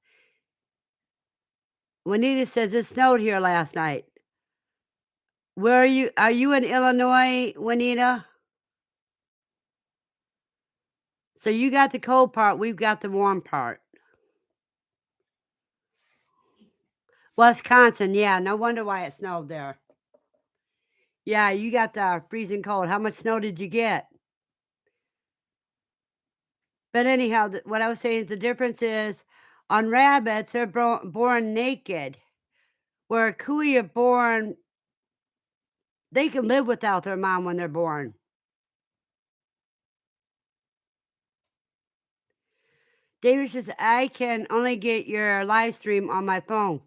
Juanita says, "It snowed here last night." Where are you? Are you in Illinois, Juanita? So you got the cold part, we've got the warm part. Wisconsin, yeah, no wonder why it snowed there. Yeah, you got the freezing cold. How much snow did you get? But anyhow, what I was saying is the difference is on rabbits, they're born naked, where Kui are born, they can live without their mom when they're born. David says, "I can only get your live stream on my phone.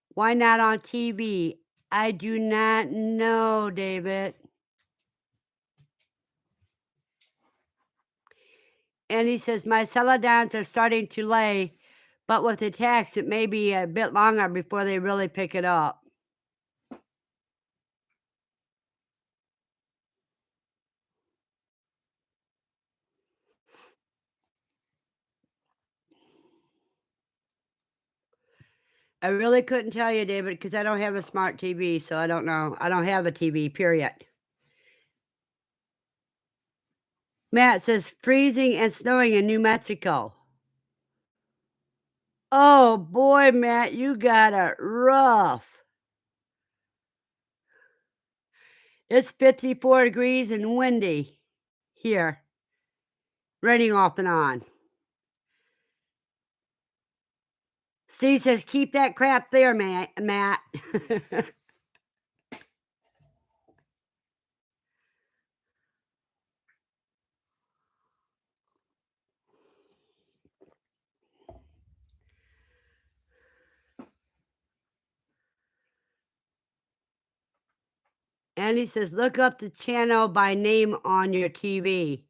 Why not on TV?" I do not know, David. And he says, "My celadons are starting to lay, but with the tax, it may be a bit longer before they really pick it up." I really couldn't tell you, David, because I don't have a smart TV, so I don't know. I don't have a TV, period. Matt says, "Freezing and snowing in New Mexico." Oh boy, Matt, you got it rough. It's 54 degrees and windy here, raining off and on. Steve says, "Keep that crap there, Matt." Andy says, "Look up the channel by name on your TV."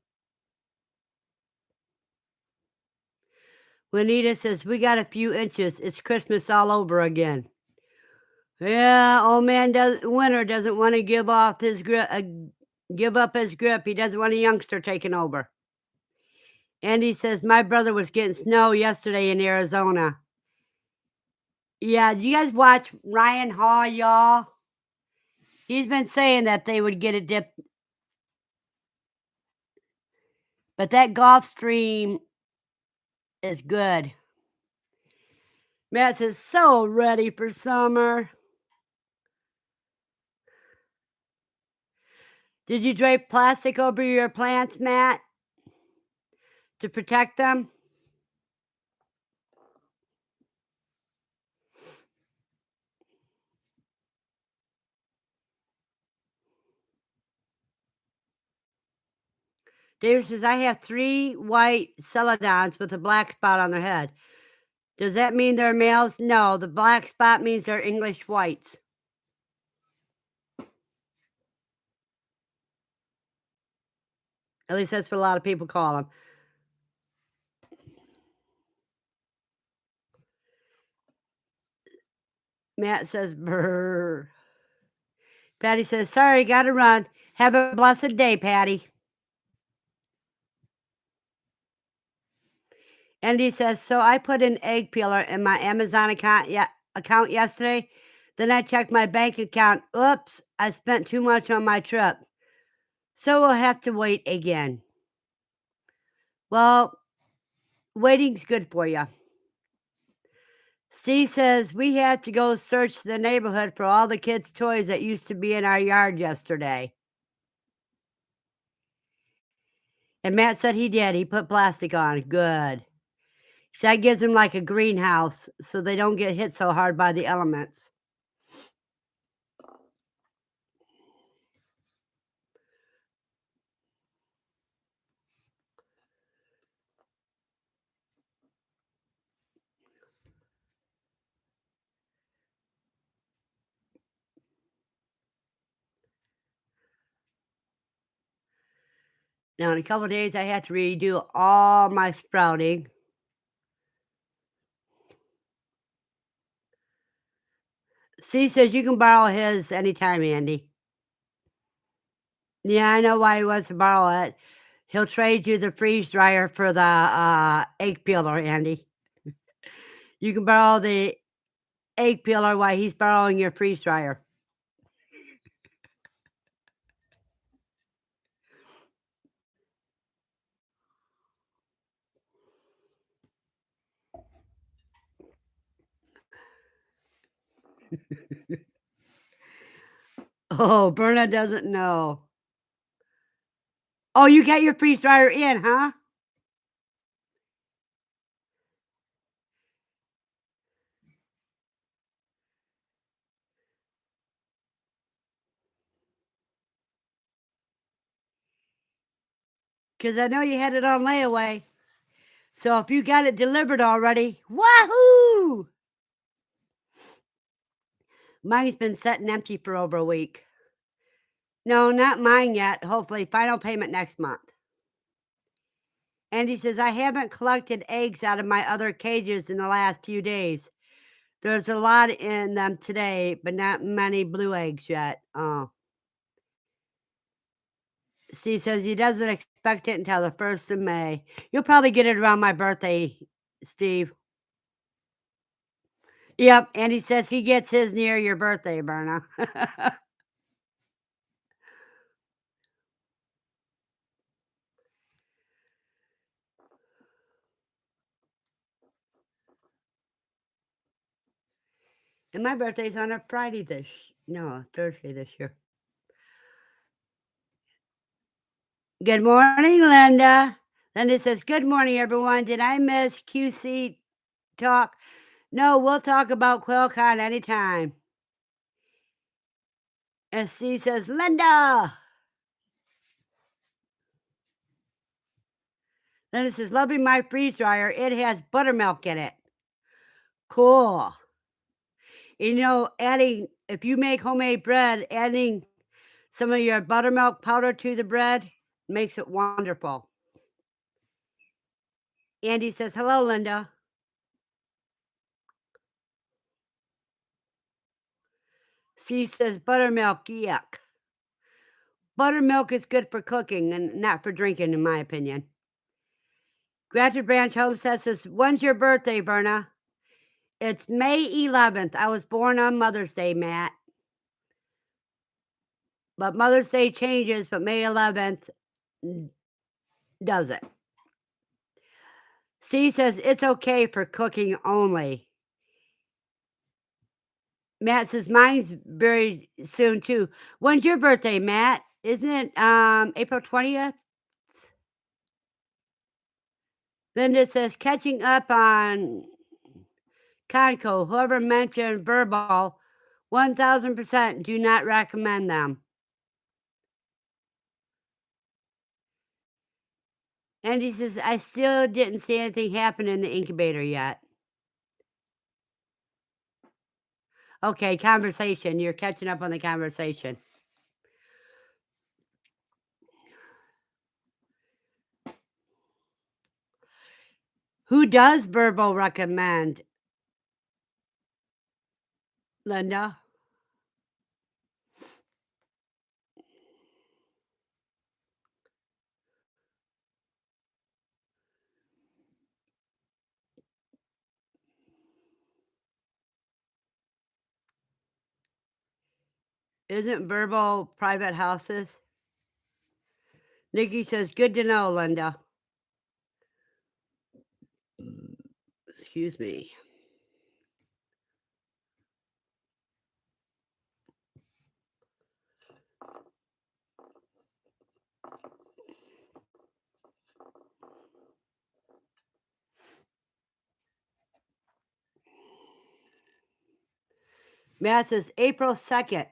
Juanita says, "We got a few inches. It's Christmas all over again." Yeah, old man Winter doesn't wanna give up his grip. He doesn't want a youngster taking over. Andy says, "My brother was getting snow yesterday in Arizona." Yeah, do you guys watch Ryan Hall, y'all? He's been saying that they would get a dip, but that Gulf Stream is good. Matt says, "So ready for summer." Did you drape plastic over your plants, Matt, to protect them? David says, "I have 3 white celadons with a black spot on their head. Does that mean they're males?" No, the black spot means they're English whites. At least that's what a lot of people call them. Matt says, "Brr." Patty says, "Sorry, gotta run. Have a blessed day, Patty." Andy says, "So I put an egg peeler in my Amazon account yesterday. Then I checked my bank account. Oops, I spent too much on my trip. So we'll have to wait again." Well, waiting's good for you. Steve says, "We had to go search the neighborhood for all the kids' toys that used to be in our yard yesterday." And Matt said he did. He put plastic on. Good. So that gives them like a greenhouse so they don't get hit so hard by the elements. Now, in a couple of days, I have to redo all my sprouting. C says you can borrow his anytime, Andy. Yeah, I know why he wants to borrow it. He'll trade you the freeze dryer for the egg peeler, Andy. You can borrow the egg peeler while he's borrowing your freeze dryer. Oh, Verna doesn't know. Oh, you got your freeze dryer in, huh? Because I know you had it on layaway. So if you got it delivered already, wahoo! Mine's been sitting empty for over a week. No, not mine yet. Hopefully, final payment next month. And he says, "I haven't collected eggs out of my other cages in the last few days. There's a lot in them today, but not many blue eggs yet." Oh. Steve says he doesn't expect it until the 1st of May. You'll probably get it around my birthday, Steve. Yep, and he says he gets his near your birthday, Berna. And my birthday's on a Friday Thursday this year. Good morning, Linda. Linda says, "Good morning, everyone. Did I miss QC talk?" No, we'll talk about QuailCon anytime. And Steve says, "Linda." Linda says, "Loving my freeze dryer. It has buttermilk in it." Cool. Adding if you make homemade bread, adding some of your buttermilk powder to the bread, makes it wonderful. Andy says, "Hello, Linda." C says, "Buttermilk, yuck." Buttermilk is good for cooking and not for drinking, in my opinion. Gratitude Branch Homestead says, "When's your birthday, Verna?" It's May 11th. I was born on Mother's Day, Matt. But Mother's Day changes, but May 11th doesn't. C says, "It's okay for cooking only." Matt says, "Mine's very soon too." When's your birthday, Matt? Isn't it, April 20th? Linda says, "Catching up on Conco. Whoever mentioned verbal, 1000% do not recommend them." And he says, "I still didn't see anything happen in the incubator yet." Okay, conversation. You're catching up on the conversation. Who does verbal recommend, Linda? Isn't verbal private houses? Nikki says, "Good to know, Linda." Excuse me. Matt says, "April 2nd.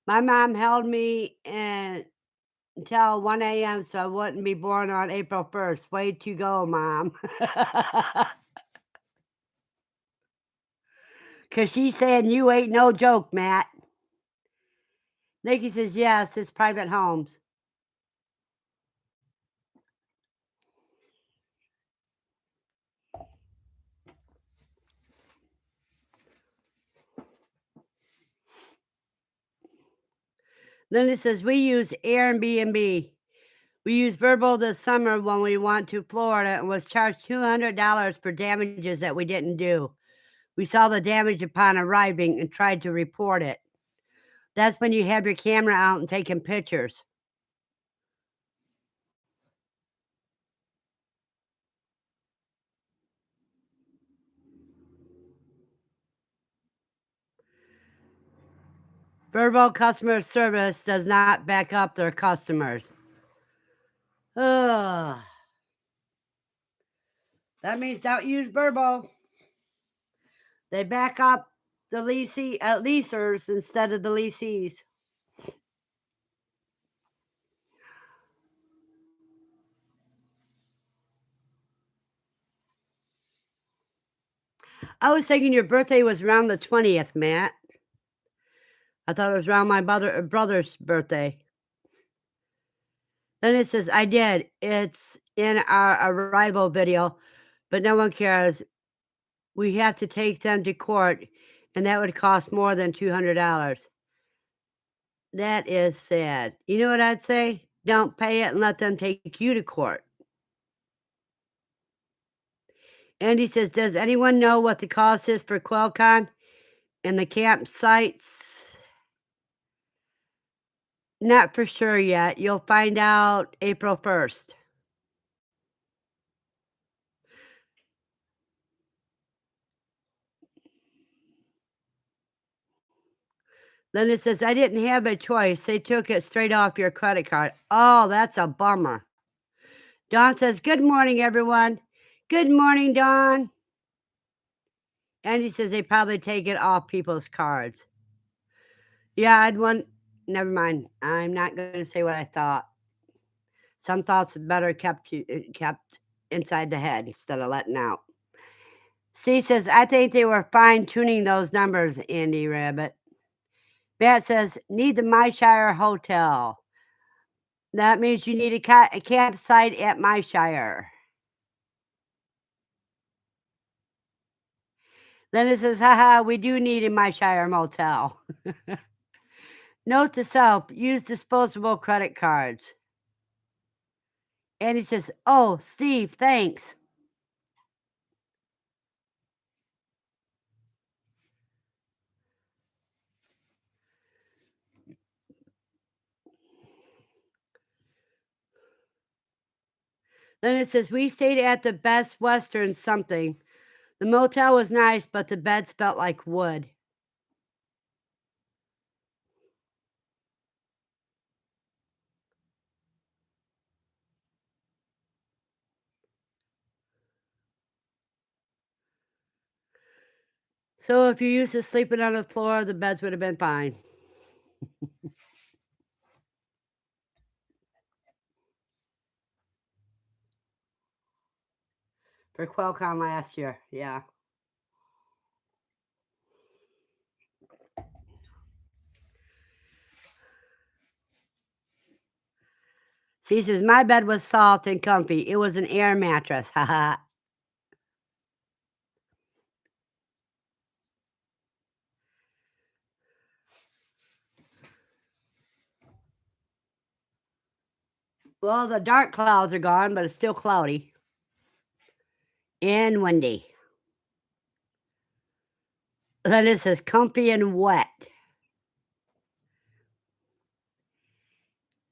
My mom held me until 1 a.m. so I wouldn't be born on April 1st. Way to go, Mom." Because she's saying you ain't no joke, Matt. Nikki says, "Yes, it's private homes." Linda says, "We use Airbnb. We used verbal this summer when we went to Florida and was charged $200 for damages that we didn't do. We saw the damage upon arriving and tried to report it." That's when you have your camera out and taking pictures. Verbal customer service does not back up their customers. Ugh. That means don't use verbal. They back up the leasers instead of the leasees. I was thinking your birthday was around the 20th, Matt. I thought it was around my brother's birthday. Then it says, "I did. It's in our arrival video, but no one cares. We have to take them to court, and that would cost more than $200. That is sad. You know what I'd say? Don't pay it and let them take you to court." Andy says, "Does anyone know what the cost is for QuailCon and the campsites?" Not for sure yet. You'll find out April 1st. Linda says, "I didn't have a choice. They took it straight off your credit card." Oh, that's a bummer. Dawn says, "Good morning, everyone." Good morning, Dawn. Andy says they probably take it off people's cards. Yeah, I'd want never mind. I'm not gonna say what I thought. Some thoughts are better kept inside the head instead of letting out. C says, "I think they were fine tuning those numbers, Andy Rabbit." Matt says, "Need the Myshire Hotel." That means you need a campsite at Myshire. Linda says, "Haha, we do need a Myshire motel." Note to self, use disposable credit cards. Andy says, "Oh, Steve, thanks." Linda says, "We stayed at the Best Western something. The motel was nice, but the beds felt like wood." So if you're used to sleeping on the floor, the beds would have been fine. For QuailCon last year, yeah. So he says, "My bed was soft and comfy. It was an air mattress." Haha. Well, the dark clouds are gone, but it's still cloudy and windy. Then it says comfy and wet.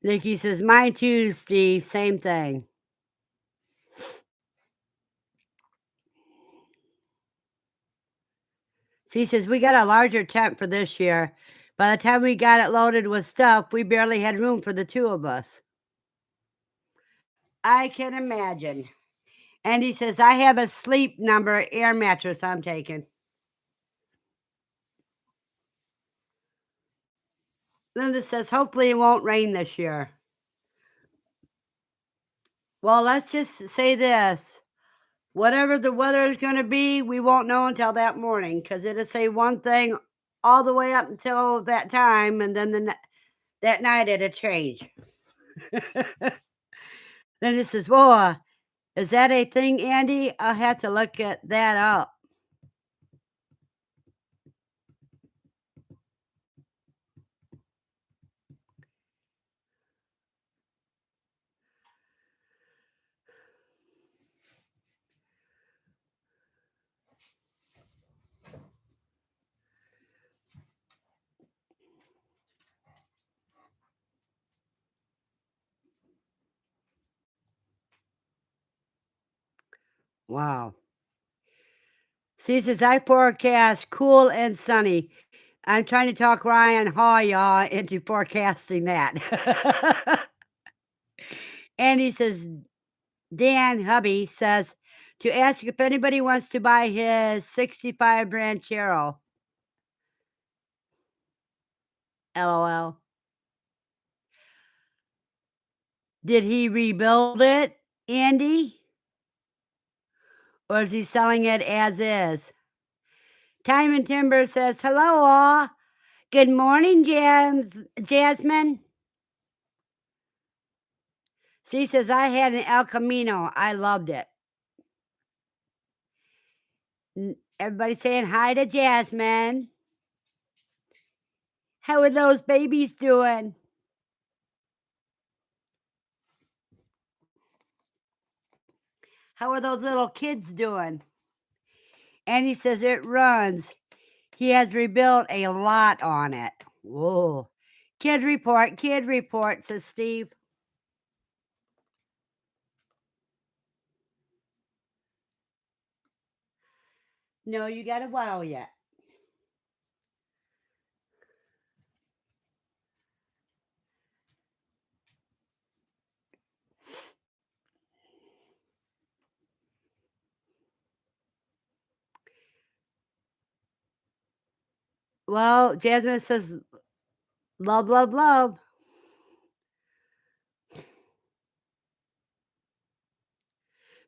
Nikki says, "Mine too, Steve. Same thing." So he says, "We got a larger tent for this year. By the time we got it loaded with stuff, we barely had room for the two of us." I can imagine. And he says, "I have a sleep number air mattress I'm taking." Linda says, "Hopefully it won't rain this year." Well, let's just say this. Whatever the weather is going to be, we won't know until that morning because it'll say one thing all the way up until that time, and then that night it'll change. Then it says, "Whoa, is that a thing, Andy? I'll have to look at that up." Wow. She says, "I forecast cool and sunny." I'm trying to talk Ryan Haw into forecasting that. And he says, Dan Hubby says, to ask if anybody wants to buy his 65 Ranchero. LOL. Did he rebuild it, Andy? Or is he selling it as is? Time and Timber says, "Hello, all. Good morning, Jasmine." She says, "I had an El Camino. I loved it." Everybody saying hi to Jasmine. How are those babies doing? How are those little kids doing? And he says it runs. He has rebuilt a lot on it. Whoa. Kid report, says Steve. No, you got a while yet. Well, Jasmine says, love, love, love.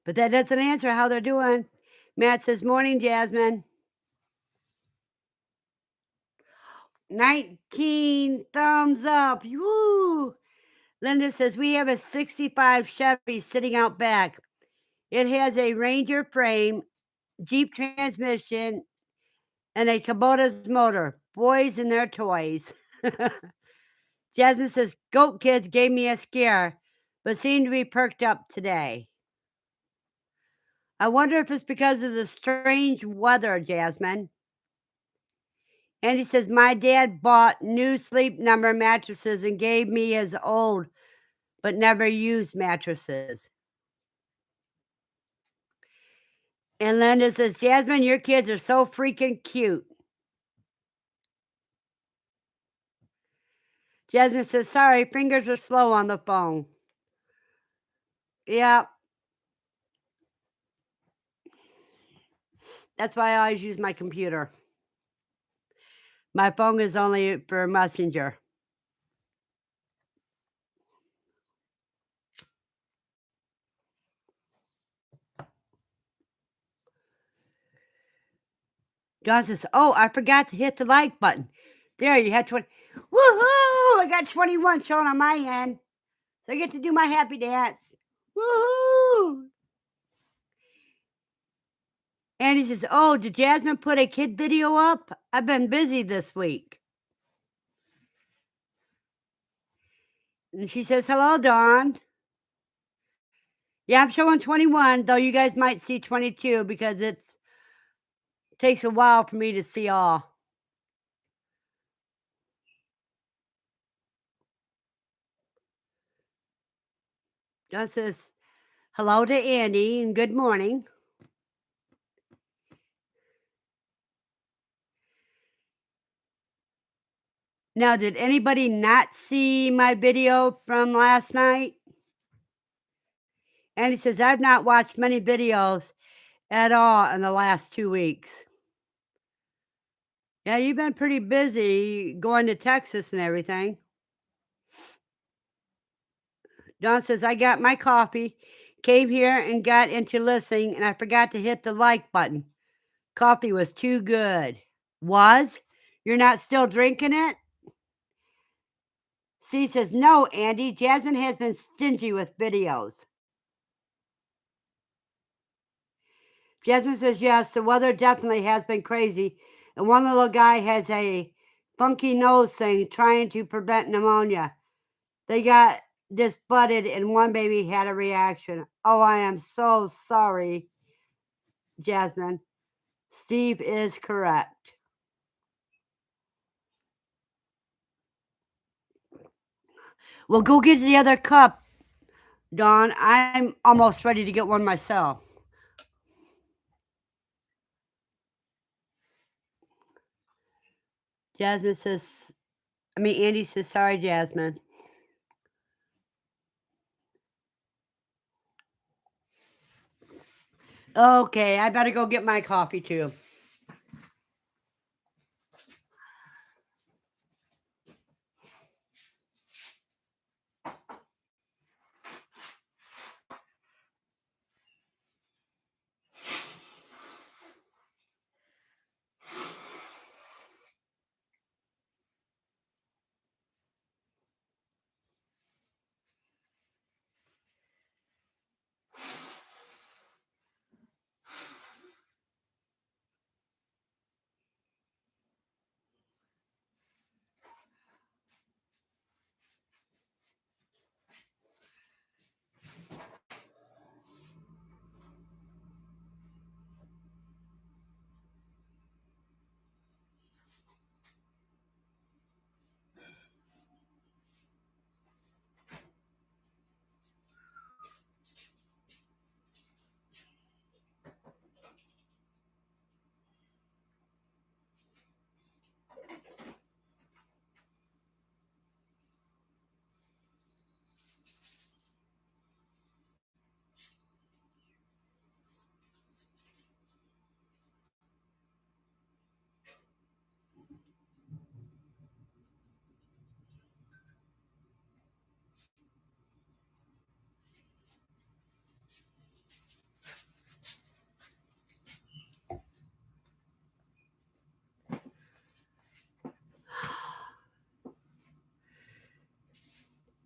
But that doesn't answer how they're doing. Matt says, morning, Jasmine. 19 thumbs up. Woo! Linda says, we have a 65 Chevy sitting out back. It has a Ranger frame, Jeep transmission, and a Kubota's motor. Boys and their toys. Jasmine says, goat kids gave me a scare, but seem to be perked up today. I wonder if it's because of the strange weather, Jasmine. Andy says, my dad bought new sleep number mattresses and gave me his old but never used mattresses. And Linda says, Jasmine, your kids are so freaking cute. Jasmine says, sorry, fingers are slow on the phone. Yeah. That's why I always use my computer. My phone is only for Messenger. John says, oh, I forgot to hit the like button. There, you had 20. Woohoo! I got 21 shown on my end. So I get to do my happy dance. Woohoo! And he says, oh, did Jasmine put a kid video up? I've been busy this week. And she says, hello, Dawn. Yeah, I'm showing 21, though you guys might see 22 because it takes a while for me to see all. John says, hello to Andy and good morning. Now, did anybody not see my video from last night? Andy says, I've not watched many videos at all in the last 2 weeks. Yeah, you've been pretty busy going to Texas and everything. Don says, I got my coffee, came here and got into listening, and I forgot to hit the like button. Coffee was too good. Was? You're not still drinking it? C says, no, Andy, Jasmine has been stingy with videos. Jasmine says, yes, the weather definitely has been crazy. And one little guy has a funky nose thing trying to prevent pneumonia. They got disbutted and one baby had a reaction. Oh, I am so sorry, Jasmine. Steve is correct. Well, go get the other cup, Dawn. I'm almost ready to get one myself. Jasmine says, Andy says, sorry, Jasmine. Okay, I better go get my coffee too.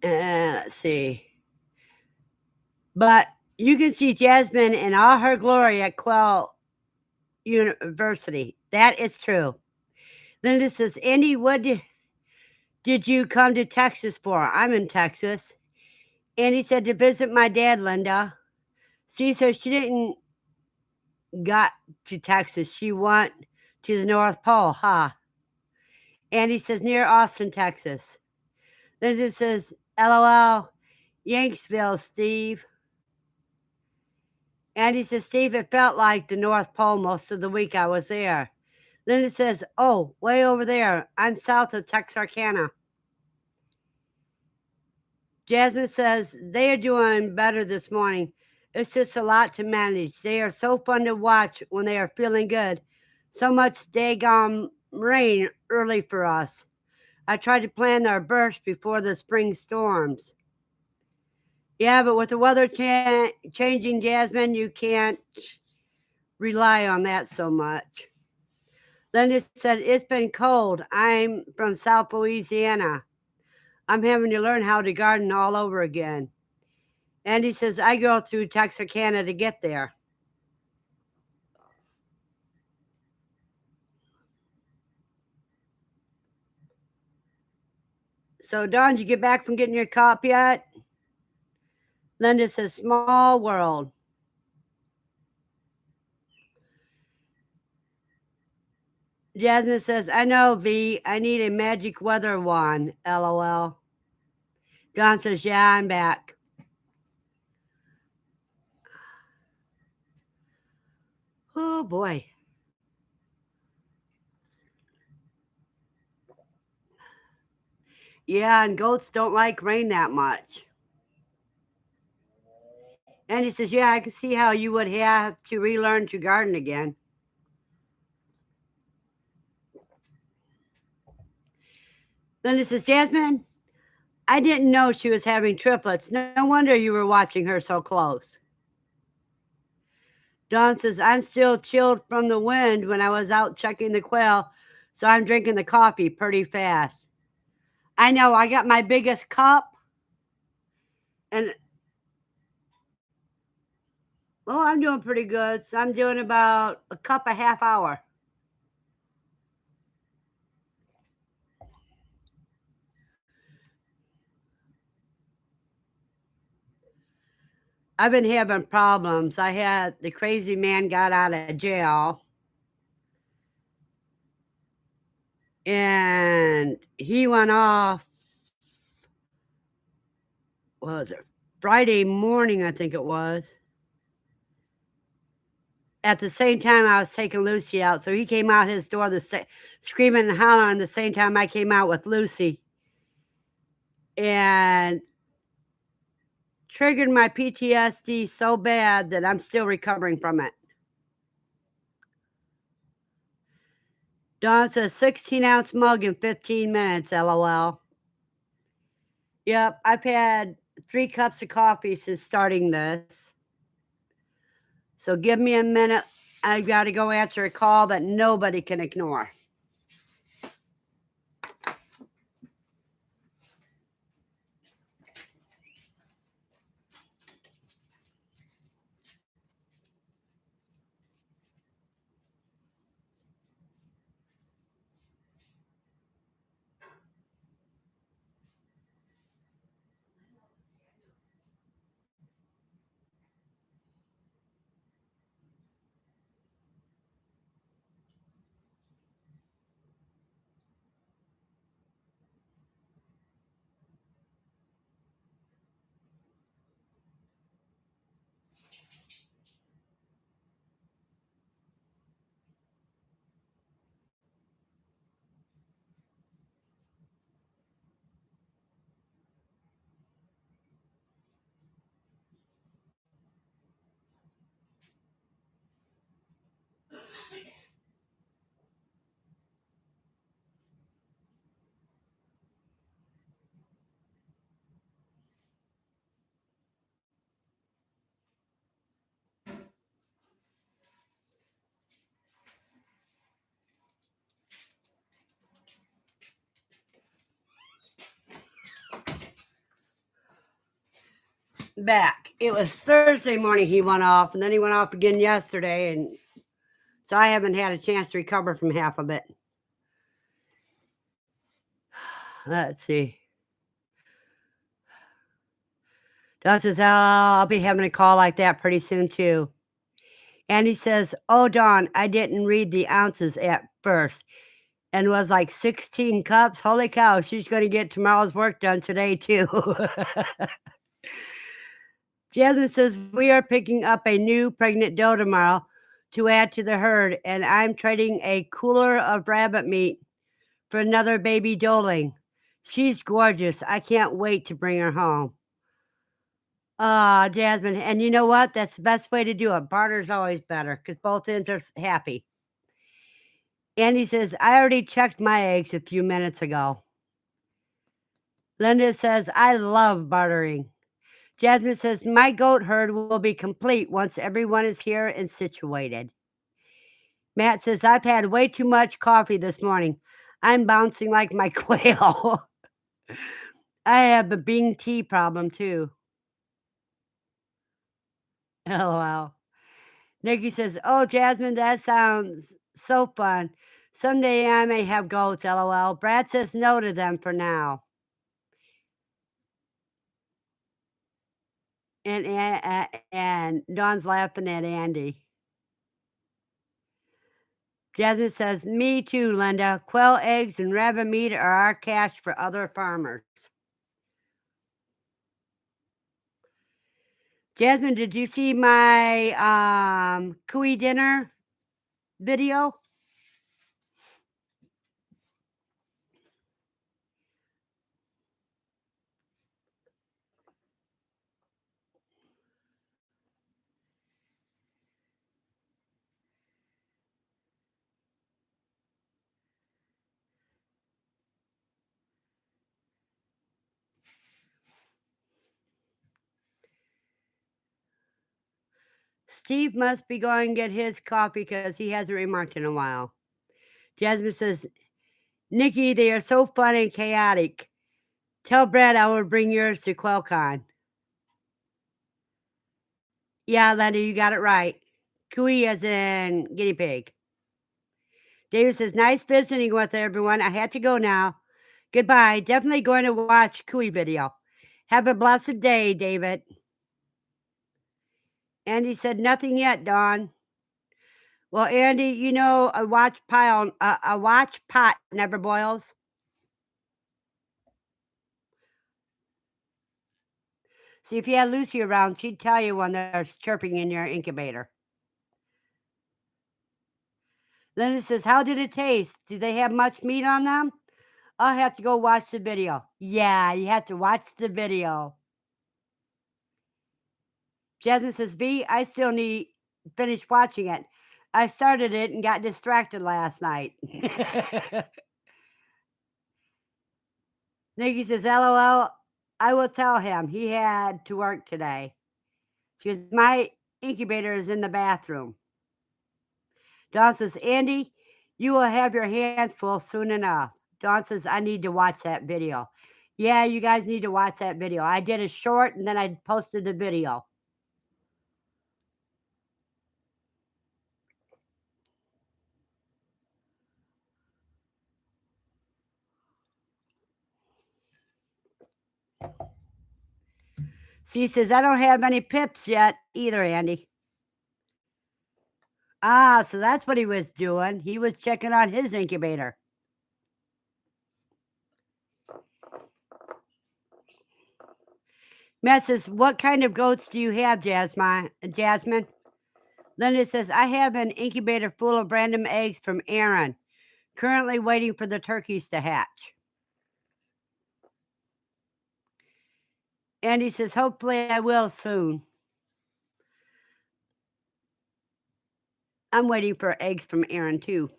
Let's see. But you can see Jasmine in all her glory at Quail University. That is true. Linda says, Andy, did you come to Texas for? I'm in Texas. Andy said to visit my dad, Linda. See, so she didn't got to Texas. She went to the North Pole, huh? Andy says, near Austin, Texas. Linda says, LOL, Yanksville, Steve. Andy says, Steve, it felt like the North Pole most of the week I was there. Linda says, oh, way over there. I'm south of Texarkana. Jasmine says, they are doing better this morning. It's just a lot to manage. They are so fun to watch when they are feeling good. So much daggone rain early for us. I tried to plan their births before the spring storms. Yeah, but with the weather changing, Jasmine, you can't rely on that so much. Linda said, it's been cold. I'm from South Louisiana. I'm having to learn how to garden all over again. Andy says, I go through Texarkana to get there. So, Dawn, did you get back from getting your cop yet? Linda says, small world. Jasmine says, I know, V. I need a magic weather wand. LOL. Dawn says, yeah, I'm back. Oh, boy. Yeah, and goats don't like rain that much. And he says, yeah, I can see how you would have to relearn to garden again. Linda says, Jasmine, I didn't know she was having triplets. No wonder you were watching her so close. Dawn says, I'm still chilled from the wind when I was out checking the quail, so I'm drinking the coffee pretty fast. I know, I got my biggest cup, and well, I'm doing pretty good. So I'm doing about a cup a half hour. I've been having problems. I had the crazy man got out of jail, and he went off, what was it, Friday morning, I think it was. At the same time, I was taking Lucy out, so he came out his door screaming and hollering the same time I came out with Lucy, and triggered my PTSD so bad that I'm still recovering from it. Dawn says 16-ounce mug in 15 minutes, LOL. Yep, I've had 3 cups of coffee since starting this. So give me a minute. I've got to go answer a call that nobody can ignore. back. It was Thursday morning he went off, and then he went off again yesterday, and so I haven't had a chance to recover from half of it. Let's see. Doug says, "Oh, I'll be having a call like that pretty soon too." And he says, "Oh, Dawn, I didn't read the ounces at first, and was like 16 cups. Holy cow, she's going to get tomorrow's work done today too." Jasmine says, "We are picking up a new pregnant doe tomorrow to add to the herd, and I'm trading a cooler of rabbit meat for another baby doeling. She's gorgeous. I can't wait to bring her home." Ah, Jasmine, and you know what? That's the best way to do it. Barter's always better because both ends are happy. Andy says, "I already checked my eggs a few minutes ago." Linda says, "I love bartering." Jasmine says, "My goat herd will be complete once everyone is here and situated." Matt says, "I've had way too much coffee this morning. I'm bouncing like my quail." I have a bean tea problem too. LOL. Nikki says, "Oh, Jasmine, that sounds so fun. Someday I may have goats, LOL. Brad says no to them for now." And Dawn's laughing at Andy. Jasmine says, "Me too, Linda. Quail eggs and rabbit meat are our cash for other farmers." Jasmine, did you see my cooey dinner video? Steve must be going to get his coffee because he hasn't remarked in a while. Jasmine says, "Nikki, they are so fun and chaotic. Tell Brad I will bring yours to QuailCon." Yeah, Linda, you got it right. Cooey as in guinea pig. David says, "Nice visiting with everyone. I had to go now. Goodbye. Definitely going to watch Cooey video. Have a blessed day, David." Andy said, "Nothing yet, Dawn." Well, Andy, you know a watch pot never boils. See, if you had Lucy around, she'd tell you when there's chirping in your incubator. Linda says, "How did it taste? Do they have much meat on them?" I'll have to go watch the video. Yeah, you have to watch the video. Jasmine says, "V, I still need finish watching it. I started it and got distracted last night." Nikki says, "LOL, I will tell him he had to work today." She goes, "My incubator is in the bathroom." Dawn says, "Andy, you will have your hands full soon enough." Dawn says, "I need to watch that video." Yeah, you guys need to watch that video. I did a short and then I posted the video. She says, "I don't have any pips yet either, Andy." Ah, so that's what he was doing. He was checking on his incubator. Matt says, "What kind of goats do you have, Jasmine?" Linda says, "I have an incubator full of random eggs from Aaron. Currently waiting for the turkeys to hatch." Andy says, "Hopefully I will soon." I'm waiting for eggs from Aaron too.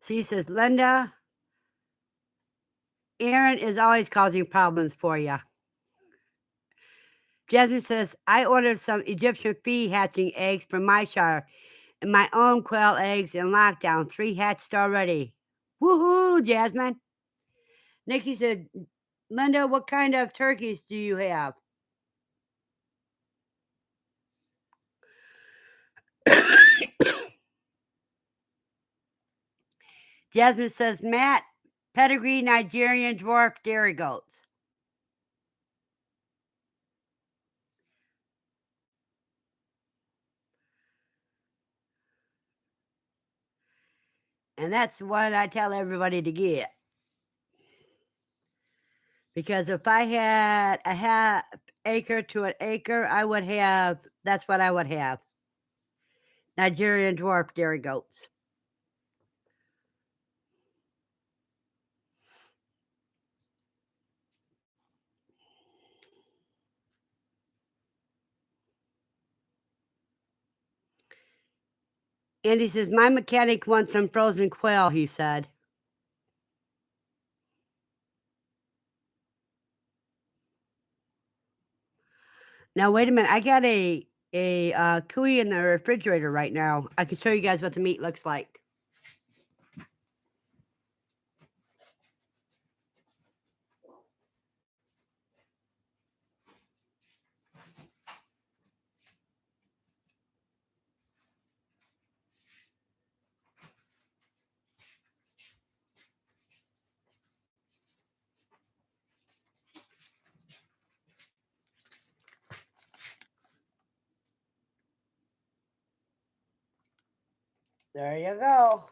She says, "Linda, Aaron is always causing problems for you. Jasmine says, I ordered some Egyptian fee hatching eggs from my shower and my own quail eggs in lockdown. 3 hatched already. Woohoo, Jasmine. Nikki said, Linda, what kind of turkeys do you have? Jasmine says, Matt, pedigree Nigerian dwarf dairy goats. And that's what I tell everybody to get. Because if I had a half acre to an acre, I would have, that's what I would have. Nigerian dwarf dairy goats. Andy says, my mechanic wants some frozen quail, he said. Now, wait a minute. I got a cuy in the refrigerator right now. I can show you guys what the meat looks like. There you go.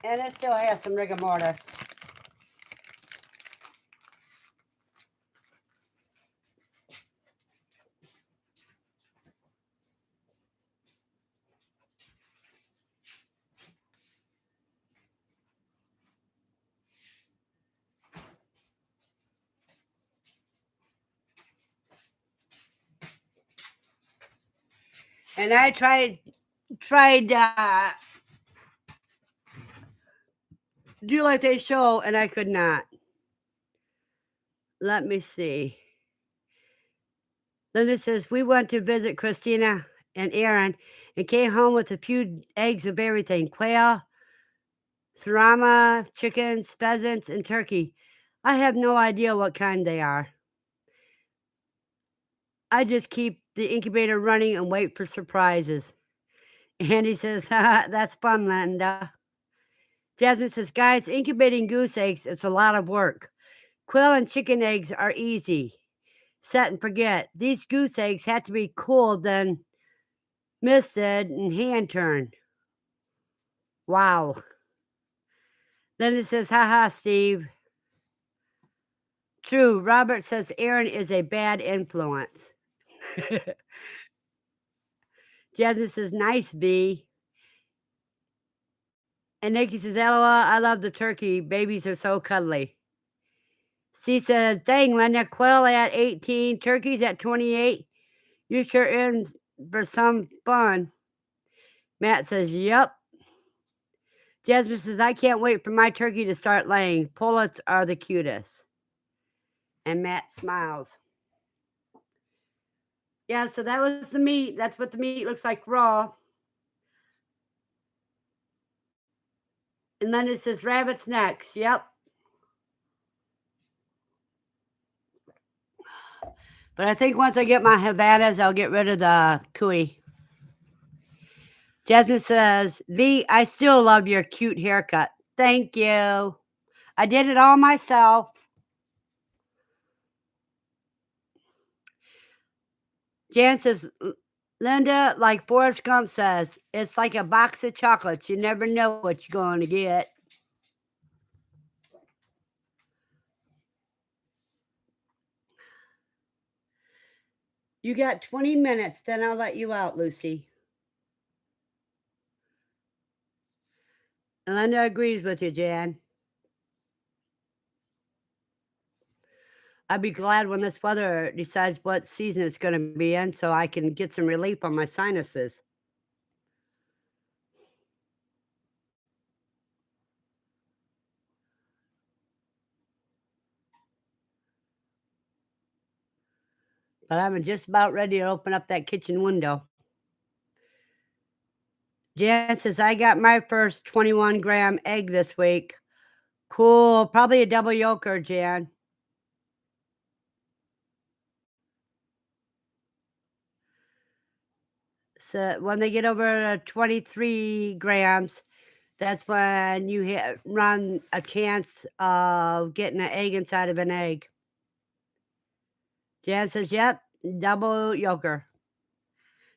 And it still has some rigor mortis. And I tried do like they show, and I could not. Let me see. Linda says, we went to visit Christina and Aaron and came home with a few eggs of everything. Quail, sarama, chickens, pheasants, and turkey. I have no idea what kind they are. I just keep the incubator running and wait for surprises. Andy says, that's fun, Linda. Jasmine says, guys, incubating goose eggs, it's a lot of work. Quail and chicken eggs are easy. Set and forget. These goose eggs have to be cooled, then misted and hand turned. Wow. Then it says, haha, Steve. True. Robert says Aaron is a bad influence. Jasmine says, nice, B. And Nikki says, LOL, I love the turkey. Babies are so cuddly. C says, dang, Linda, quail at 18, turkeys at 28. You sure in for some fun. Matt says, yep. Jasmine says, I can't wait for my turkey to start laying. Pullets are the cutest. And Matt smiles. Yeah, so that was the meat. That's what the meat looks like raw. And then it says rabbits next. Yep. But I think once I get my Havanas, I'll get rid of the cuy. Jasmine says, V, I still love your cute haircut. Thank you. I did it all myself. Jan says, Linda, like Forrest Gump says, it's like a box of chocolates. You never know what you're going to get. You got 20 minutes, then I'll let you out, Lucy. And Linda agrees with you, Jan. I'd be glad when this weather decides what season it's going to be in so I can get some relief on my sinuses. but I'm just about ready to open up that kitchen window. Jan says, I got my first 21-gram egg this week. Cool. Probably a double yolker, Jan. So when they get over 23 grams, that's when you run a chance of getting an egg inside of an egg. Jan says, yep, double yolker.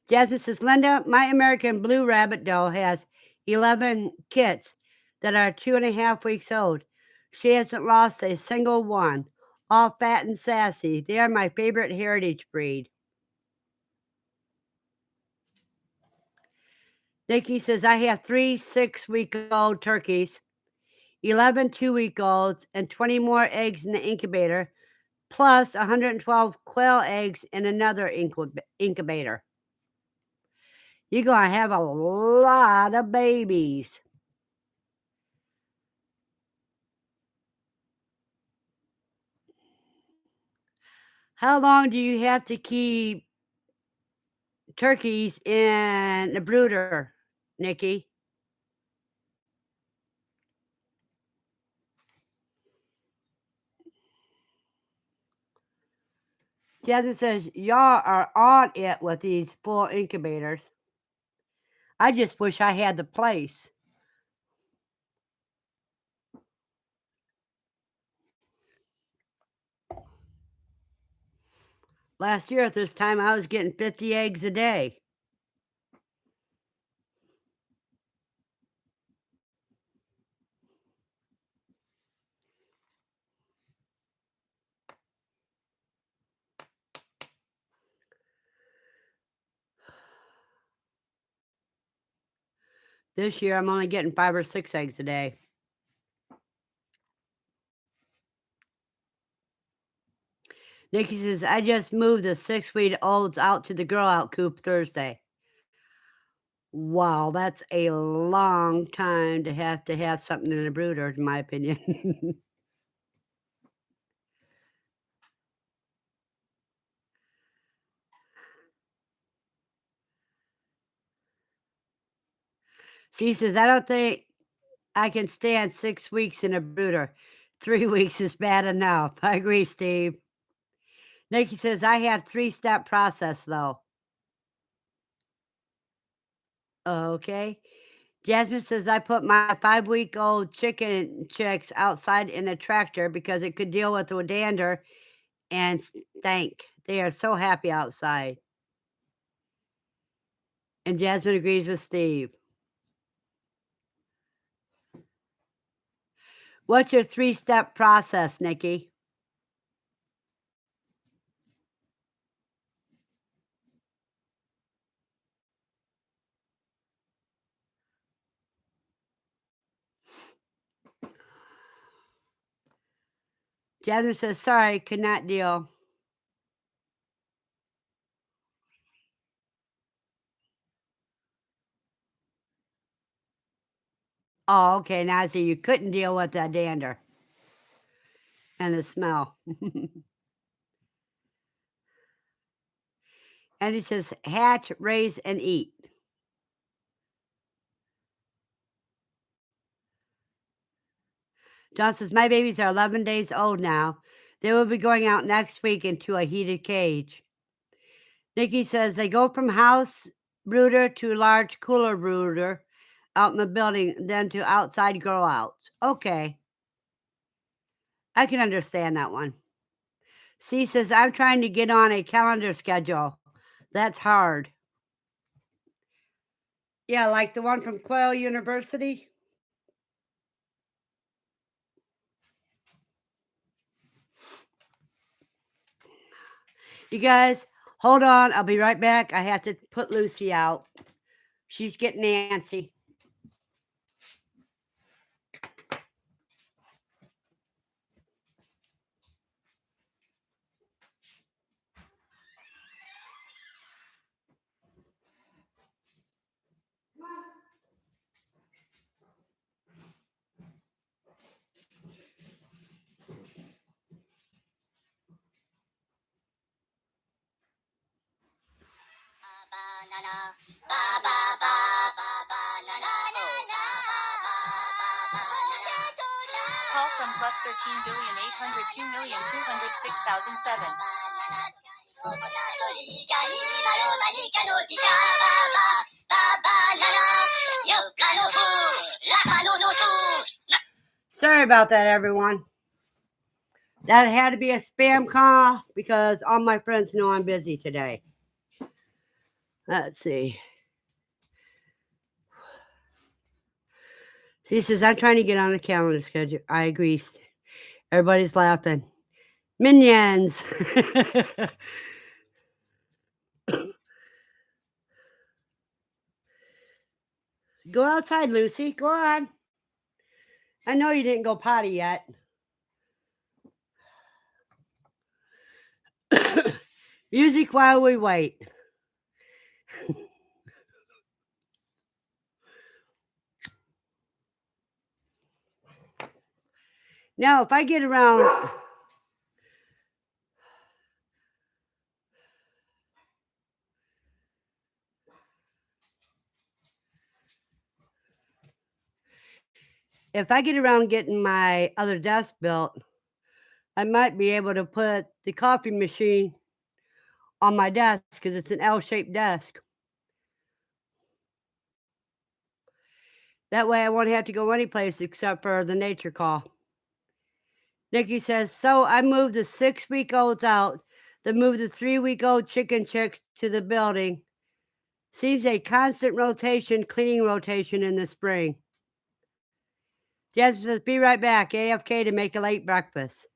Jasmine says, Linda, my American blue rabbit doll has 11 kits that are 2.5 weeks old. She hasn't lost a single one, all fat and sassy. They are my favorite heritage breed. Nikki says, I have 3 6-week-old turkeys, 11 2-week-olds, and 20 more eggs in the incubator, plus 112 quail eggs in another incubator. You're going to have a lot of babies. How long do you have to keep turkeys in a brooder, Nikki? Jasmine says, y'all are on it with these full incubators. I just wish I had the place. Last year at this time, I was getting 50 eggs a day. This year, I'm only getting 5 or 6 eggs a day. Nikki says, I just moved the 6-week-olds out to the grow-out coop Thursday. Wow, that's a long time to have something in a brooder, in my opinion. She says, I don't think I can stand 6 weeks in a brooder. 3 weeks is bad enough. I agree, Steve. Nikki says, I have 3-step process, though. Okay. Jasmine says, I put my 5-week-old chicken chicks outside in a tractor because it could deal with the dander and stank. They are so happy outside. And Jasmine agrees with Steve. What's your 3-step process, Nikki? Jasmine says, sorry, could not deal. Oh, okay. Now I see you couldn't deal with the dander and the smell. And he says, hatch, raise, and eat. John says, my babies are 11 days old now. They will be going out next week into a heated cage. Nikki says, they go from house brooder to large cooler brooder out in the building, then to outside grow outs. Okay. I can understand that one. C says, I'm trying to get on a calendar schedule. That's hard. Yeah, like the one from Quail University. You guys, hold on. I'll be right back. I have to put Lucy out. She's getting antsy. Call from plus 13,802,206,007. Sorry about that, everyone. That had to be a spam call because all my friends know I'm busy today. Let's see. He says, I'm trying to get on a calendar schedule. I agree. Everybody's laughing. Minions. Go outside, Lucy. Go on. I know you didn't go potty yet. Music while we wait. Now, if I get around... If I get around getting my other desk built, I might be able to put the coffee machine on my desk because it's an L-shaped desk. That way I won't have to go anyplace except for the nature call. Nikki says, so I moved the 6-week-olds out, then moved the 3-week-old chicken chicks to the building. Seems a constant rotation, cleaning rotation in the spring. Jess says, be right back, AFK to make a late breakfast.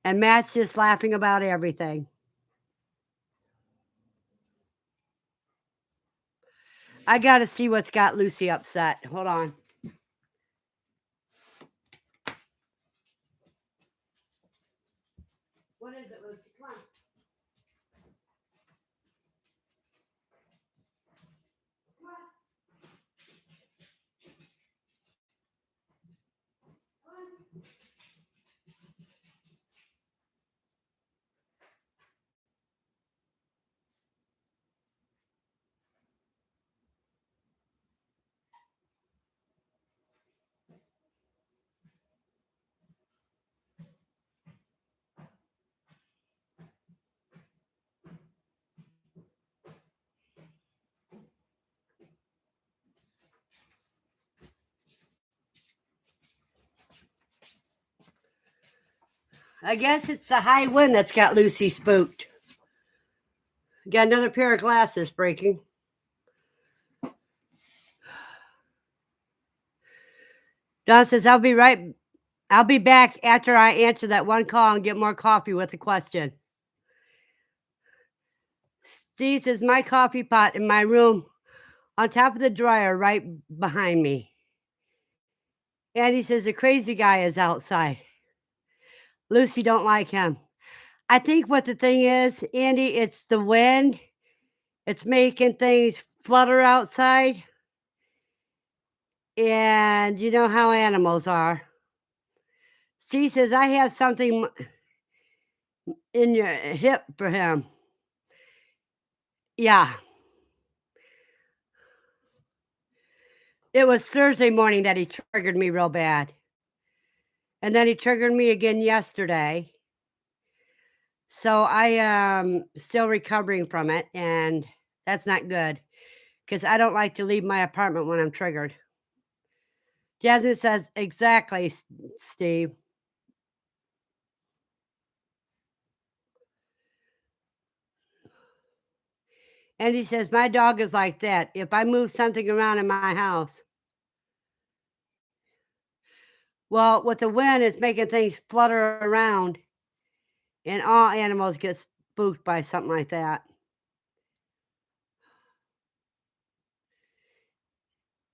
And Matt's just laughing about everything. I got to see what's got Lucy upset. Hold on. What is it, Lucy? Come on. Come on. Come on. I guess it's the high wind that's got Lucy spooked. Got another pair of glasses breaking. Don says, I'll be back after I answer that one call and get more coffee with a question. Steve says, my coffee pot in my room on top of the dryer right behind me. Andy says, the crazy guy is outside. Lucy don't like him. I think what the thing is, Andy, it's the wind. It's making things flutter outside. And you know how animals are. Steve says, I have something in your hip for him. Yeah. It was Thursday morning that he triggered me real bad. And then he triggered me again yesterday. So I am still recovering from it, and that's not good because I don't like to leave my apartment when I'm triggered. Jasmine says, exactly, Steve. And he says, my dog is like that. If I move something around in my house, well, with the wind, it's making things flutter around, and all animals get spooked by something like that.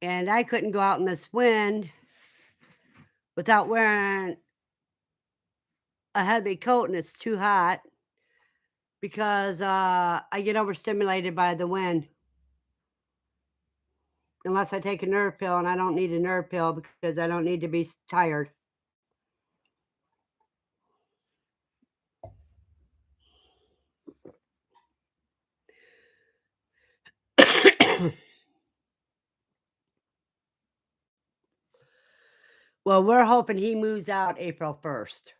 And I couldn't go out in this wind without wearing a heavy coat, and it's too hot because I get overstimulated by the wind. Unless I take a nerve pill, and I don't need a nerve pill because I don't need to be tired. Well, we're hoping he moves out April 1st,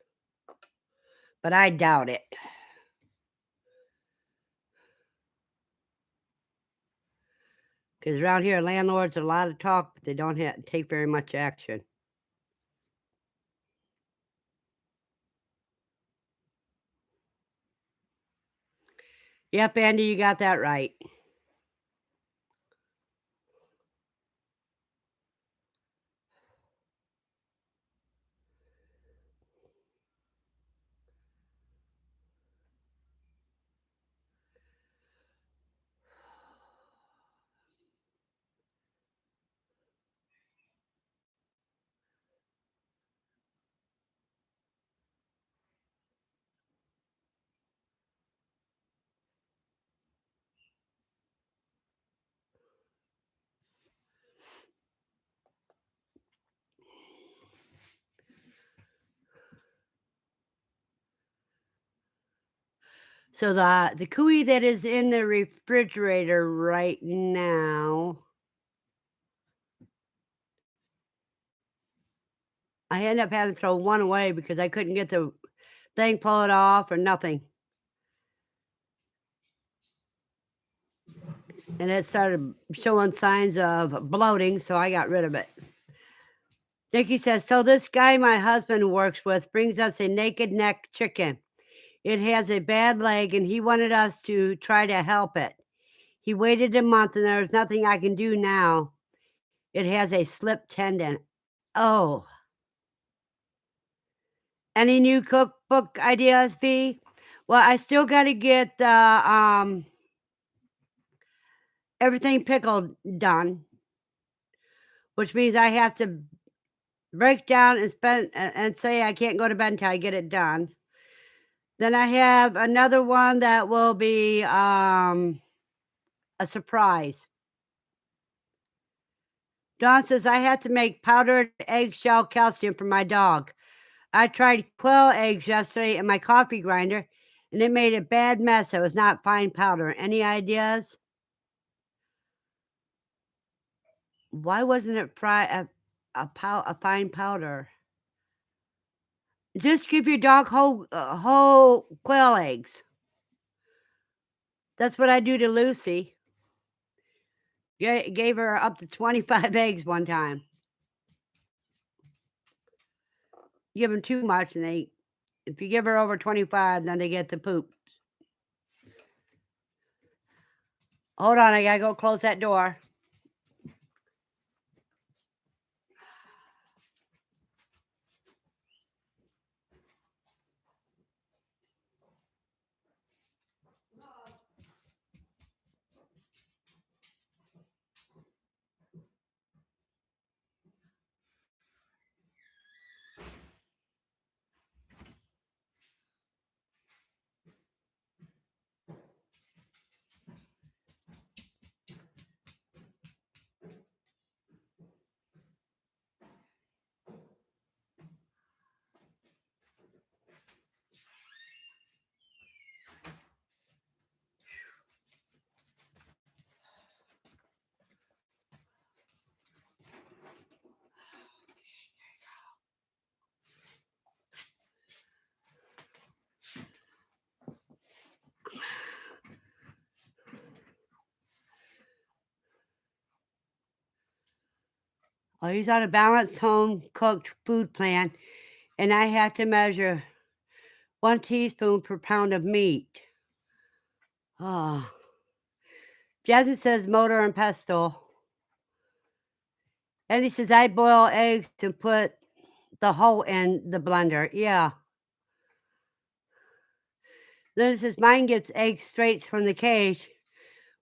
but I doubt it. Because around here, landlords are a lot of talk, but they don't take very much action. Yep, Andy, you got that right. So the cooey that is in the refrigerator right now, I ended up having to throw one away because I couldn't get the thing pulled off or nothing. And it started showing signs of bloating, so I got rid of it. Nikki says, so this guy my husband works with brings us a naked neck chicken. It has a bad leg, and he wanted us to try to help it. He waited a month, and there's nothing I can do now. It has a slipped tendon. Oh. Any new cookbook ideas, V? Well, I still got to get the everything pickled done, which means I have to break down and spend and say I can't go to bed until I get it done. Then I have another one that will be a surprise. Dawn says I had to make powdered eggshell calcium for my dog. I tried quail eggs yesterday in my coffee grinder, and it made a bad mess. It was not fine powder. Any ideas? Why wasn't it a fine powder? Just give your dog whole quail eggs. That's what I do to Lucy. Gave her up to 25 eggs one time. You give them too much, and if you give her over 25, then they get the poop. Hold on, I gotta go close that door. Oh, he's on a balanced home cooked food plan, and I have to measure 1 teaspoon per pound of meat. Oh. Jasmine says motor and pestle. And he says I boil eggs and put the whole in the blender. Yeah. Linda says mine gets eggs straight from the cage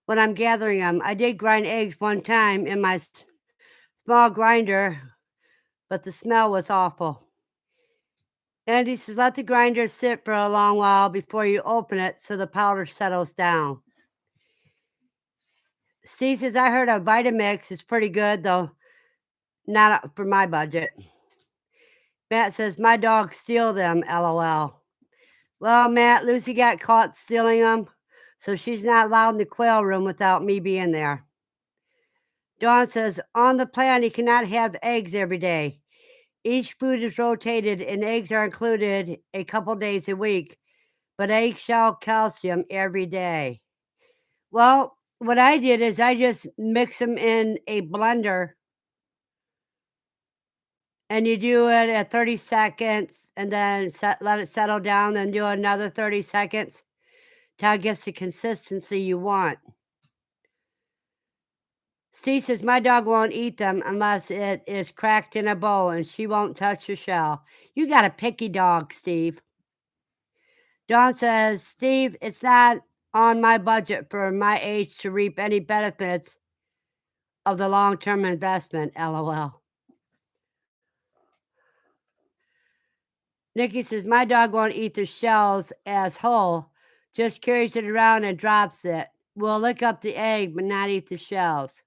when I'm gathering them. I did grind eggs one time in my small grinder, but the smell was awful. And he says let the grinder sit for a long while before you open it so the powder settles down. C says I heard a Vitamix is pretty good, though not for my budget. Matt says my dogs steal them, LOL. Well, Matt, Lucy got caught stealing them, so she's not allowed in the quail room without me being there. Dawn says, on the plan, he cannot have eggs every day. Each food is rotated and eggs are included a couple days a week, but eggshell calcium every day. Well, what I did is I just mix them in a blender and you do it at 30 seconds and then let it settle down, then do another 30 seconds till it gets the consistency you want. Steve says, my dog won't eat them unless it is cracked in a bowl and she won't touch the shell. You got a picky dog, Steve. Dawn says, Steve, it's not on my budget for my age to reap any benefits of the long term investment. LOL. Nikki says, my dog won't eat the shells as whole, just carries it around and drops it. Will lick up the egg, but not eat the shells.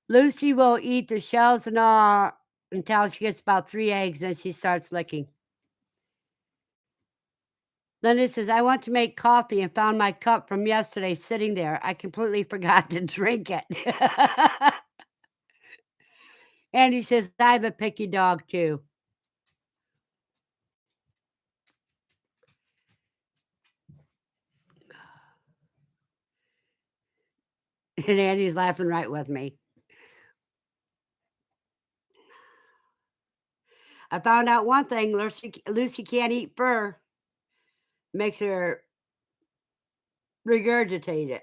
Lucy will eat the shells and all until she gets about 3 eggs, and she starts licking. Linda says, I want to make coffee and found my cup from yesterday sitting there. I completely forgot to drink it. Andy says, I have a picky dog too. And Andy's laughing right with me. I found out one thing, Lucy can't eat fur. Makes her regurgitate it.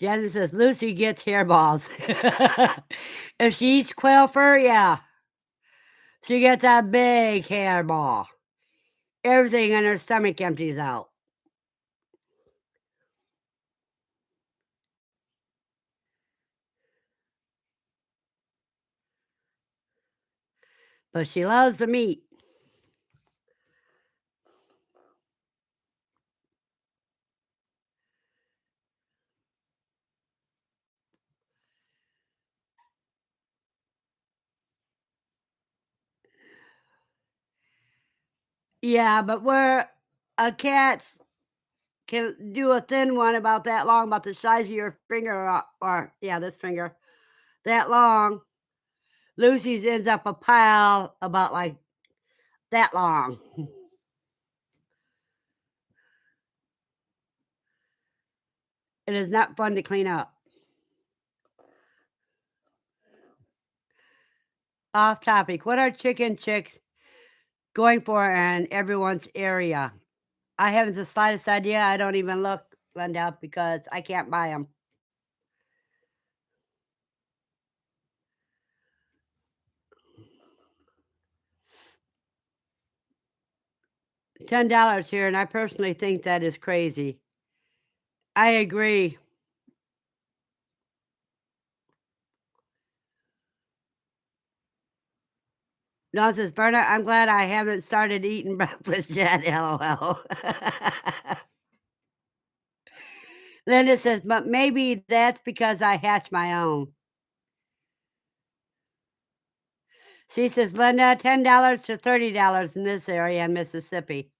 Jen says, Lucy gets hairballs. If she eats quail fur, yeah. She gets a big hairball. Everything in her stomach empties out. But she loves the meat. Yeah, but where a cat's can do a thin one about that long, about the size of your finger, or yeah, this finger, that long. Lucy's ends up a pile about like that long. It is not fun to clean up. Off topic. What are chicken chicks going for in everyone's area? I haven't the slightest idea. I don't even look, Linda, because I can't buy them. $10 here, and I personally think that is crazy. I agree. Dawn says, Verna, I'm glad I haven't started eating breakfast yet. LOL. Linda says, but maybe that's because I hatch my own. She says, Linda, $10 to $30 in this area in Mississippi.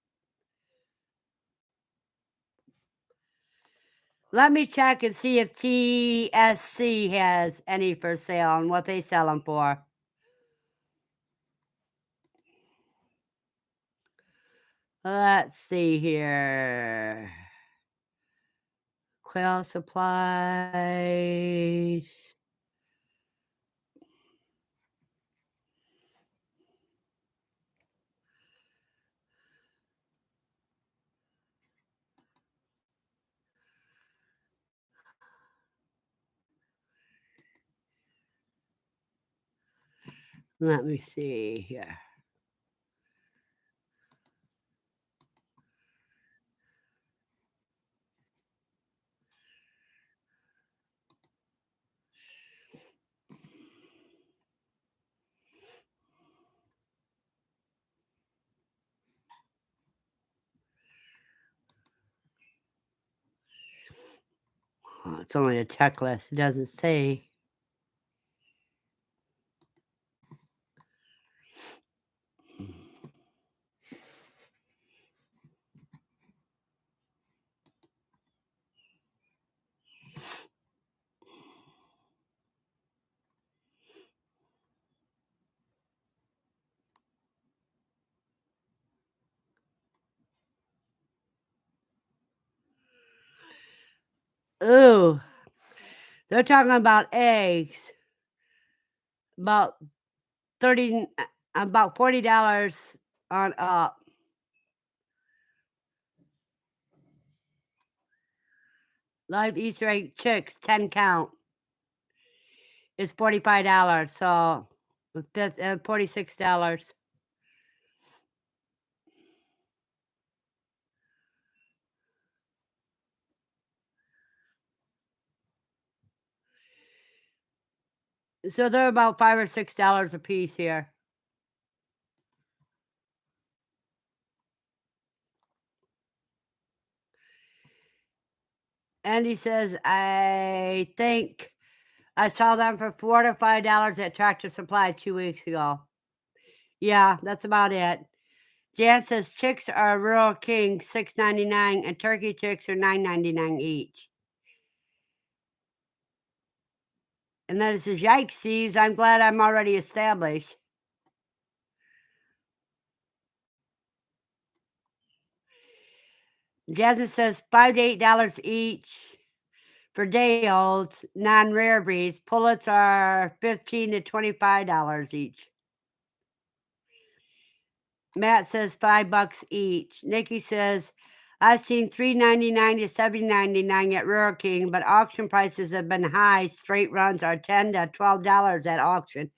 Let me check and see if TSC has any for sale and what they sell them for. Let's see here. Quail supplies. Let me see here. Oh, it's only a checklist. It doesn't say. Ooh, they're talking about eggs. About 30 about $40 on up. Live Easter egg chicks, 10 count, is $45, so $46. So they're about $5 or $6 a piece here. And he says, I think I saw them for $4 to $5 at Tractor Supply 2 weeks ago. Yeah, that's about it. Jan says chicks are Rural King $6.99 and turkey chicks are $9.99 each. And then it says, yikesies, I'm glad I'm already established. Jasmine says $5 to $8 each for day olds, non-rare breeds. Pullets are $15 to $25 each. Matt says $5 each. Nikki says, I've seen $3.99 to $7.99 at Rural King, but auction prices have been high. Straight runs are $10 to $12 at auction.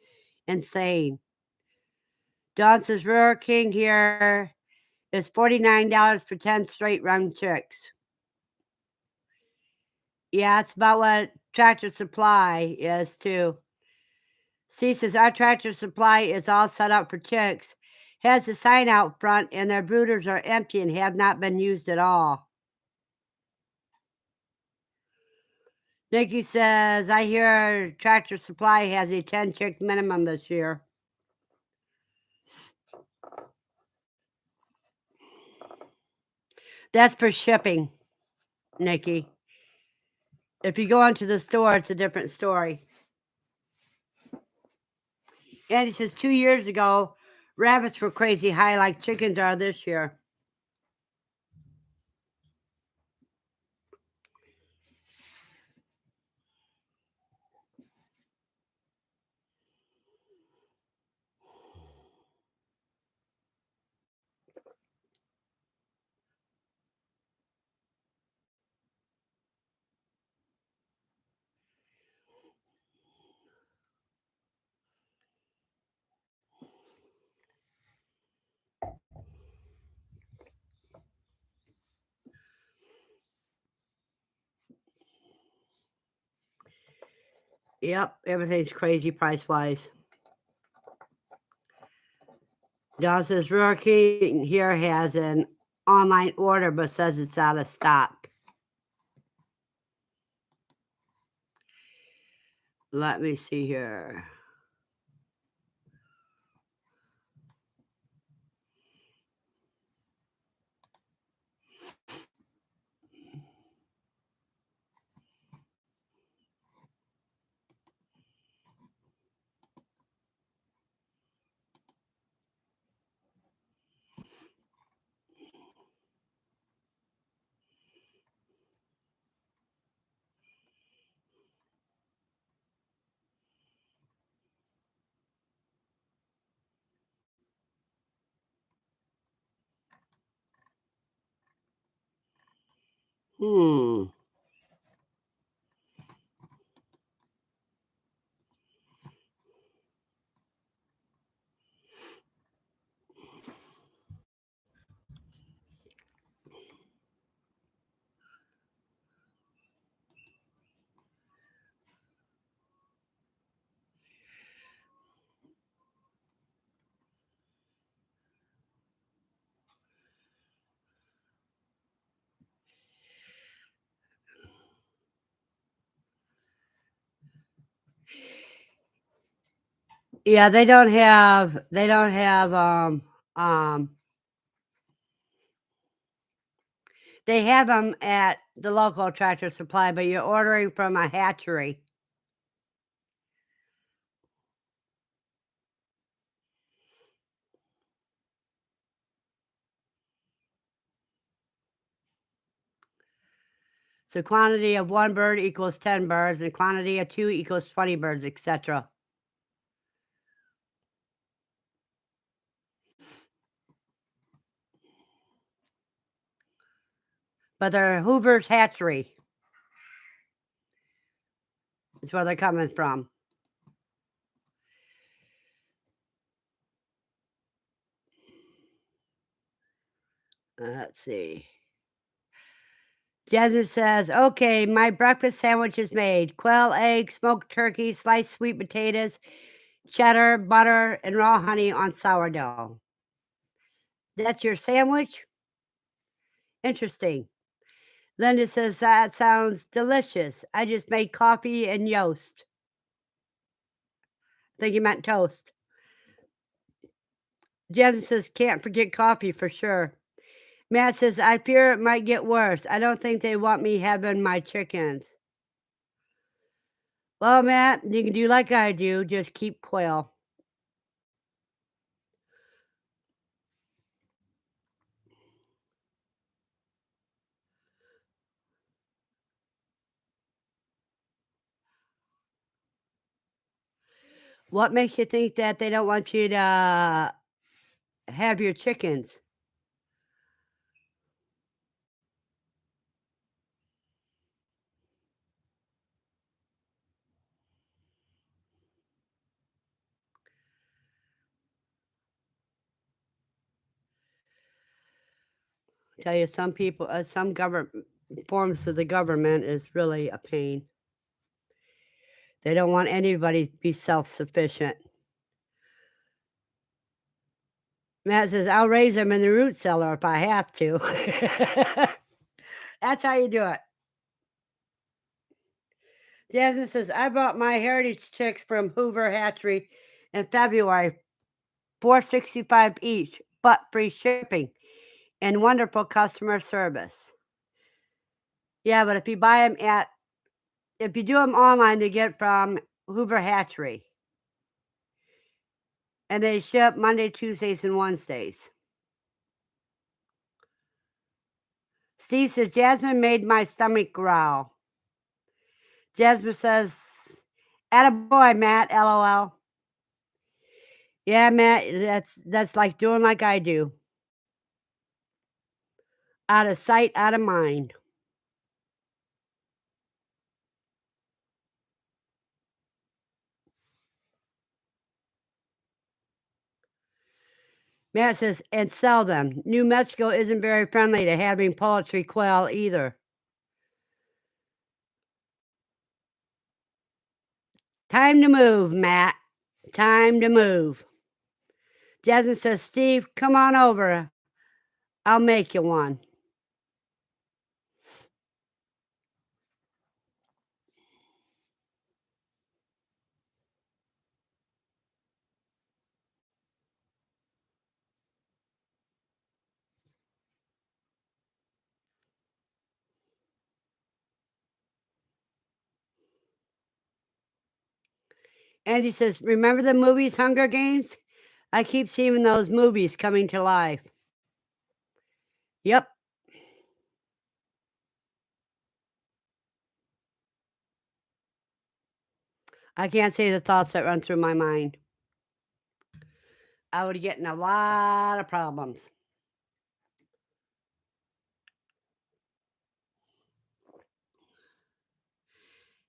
Insane. Dawn says Rural King here is $49 for 10 straight run chicks. Yeah, it's about what Tractor Supply is too. C says our Tractor Supply is all set up for chicks. Has a sign out front and their brooders are empty and have not been used at all. Nikki says, I hear Tractor Supply has a 10 chick minimum this year. That's for shipping, Nikki. If you go into the store, it's a different story. And he says 2 years ago, rabbits were crazy high like chickens are this year. Yep, everything's crazy price-wise. Dawn says Rural King here has an online order but says it's out of stock. Let me see here. Hmm. Yeah, um they have them at the local Tractor Supply, but you're ordering from a hatchery. So quantity of 1 bird equals 10 birds, and quantity of 2 equals 20 birds, etcetera. But they're Hoover's Hatchery is where they're coming from. Let's see. Jasmine says, "Okay, my breakfast sandwich is made. Quail egg, smoked turkey, sliced sweet potatoes, cheddar, butter, and raw honey on sourdough." That's your sandwich? Interesting. Linda says, "That sounds delicious. I just made coffee and yoast." I think you meant toast. Jasmine says, "Can't forget coffee for sure." Matt says, "I fear it might get worse. I don't think they want me having my chickens." Well, Matt, you can do like I do, just keep Quail. What makes you think that they don't want you to have your chickens? Tell you, some people, some government forms of the government is really a pain. They don't want anybody to be self-sufficient. Matt says, "I'll raise them in the root cellar if I have to." That's how you do it. Jasmine says, "I bought my heritage chicks from Hoover Hatchery in February, 465 each, but free shipping and wonderful customer service." Yeah, but if you buy them if you do them online, they get from Hoover Hatchery, and they ship Monday, Tuesdays, and Wednesdays. Steve says, "Jasmine made my stomach growl." Jasmine says, "Attaboy, Matt, LOL." Yeah, Matt, that's like doing like I do. Out of sight, out of mind. Matt says, "And sell them. New Mexico isn't very friendly to having poultry quail either." Time to move, Matt. Time to move. Jasmine says, "Steve, come on over. I'll make you one." Andy says, "Remember the movies Hunger Games? I keep seeing those movies coming to life." Yep. I can't say the thoughts that run through my mind. I would get in a lot of problems.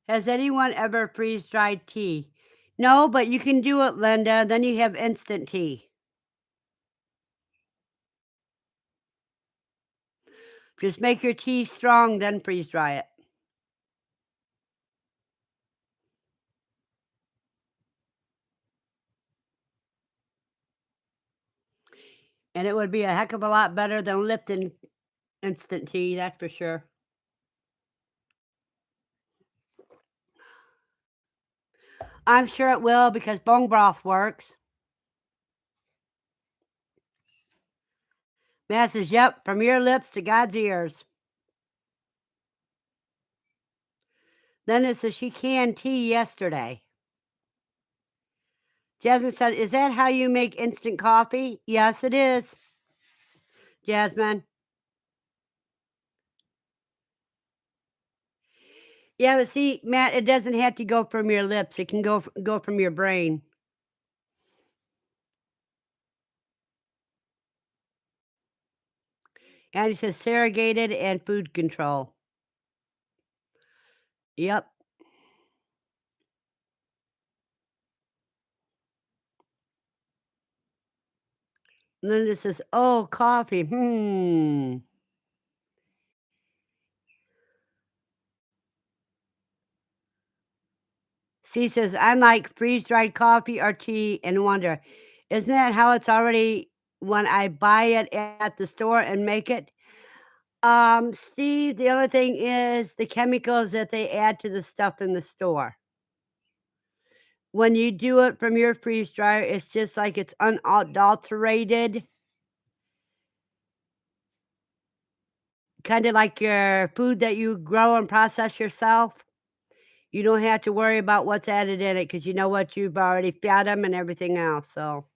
Has anyone ever freeze dried tea? No, but you can do it, Linda. Then you have instant tea. Just make your tea strong, then freeze dry it. And it would be a heck of a lot better than Lipton instant tea, that's for sure. I'm sure it will because bone broth works. Matt says, "Yep, from your lips to God's ears." Linda says she canned tea yesterday. Jasmine said, "Is that how you make instant coffee?" Yes, it is, Jasmine. Yeah, but see, Matt, it doesn't have to go from your lips. It can go from your brain. And he says surrogated and food control. Yep. Linda says, "Oh, coffee. Hmm." C says, "I like freeze dried coffee or tea and wonder, isn't that how it's already when I buy it at the store and make it?" Steve, the only thing is the chemicals that they add to the stuff in the store. When you do it from your freeze dryer, it's just like it's unadulterated, kinda like your food that you grow and process yourself. You don't have to worry about what's added in it because you know what, you've already fed them and everything else, so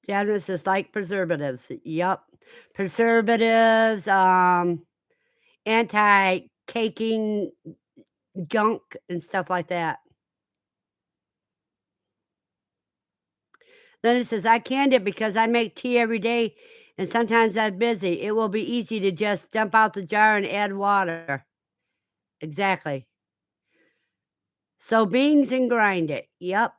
Janice is like preservatives. Yep. Preservatives, anti-caking junk and stuff like that. Then it says, "I canned it because I make tea every day and sometimes I'm busy. It will be easy to just dump out the jar and add water." Exactly. So beans and grind it. Yep.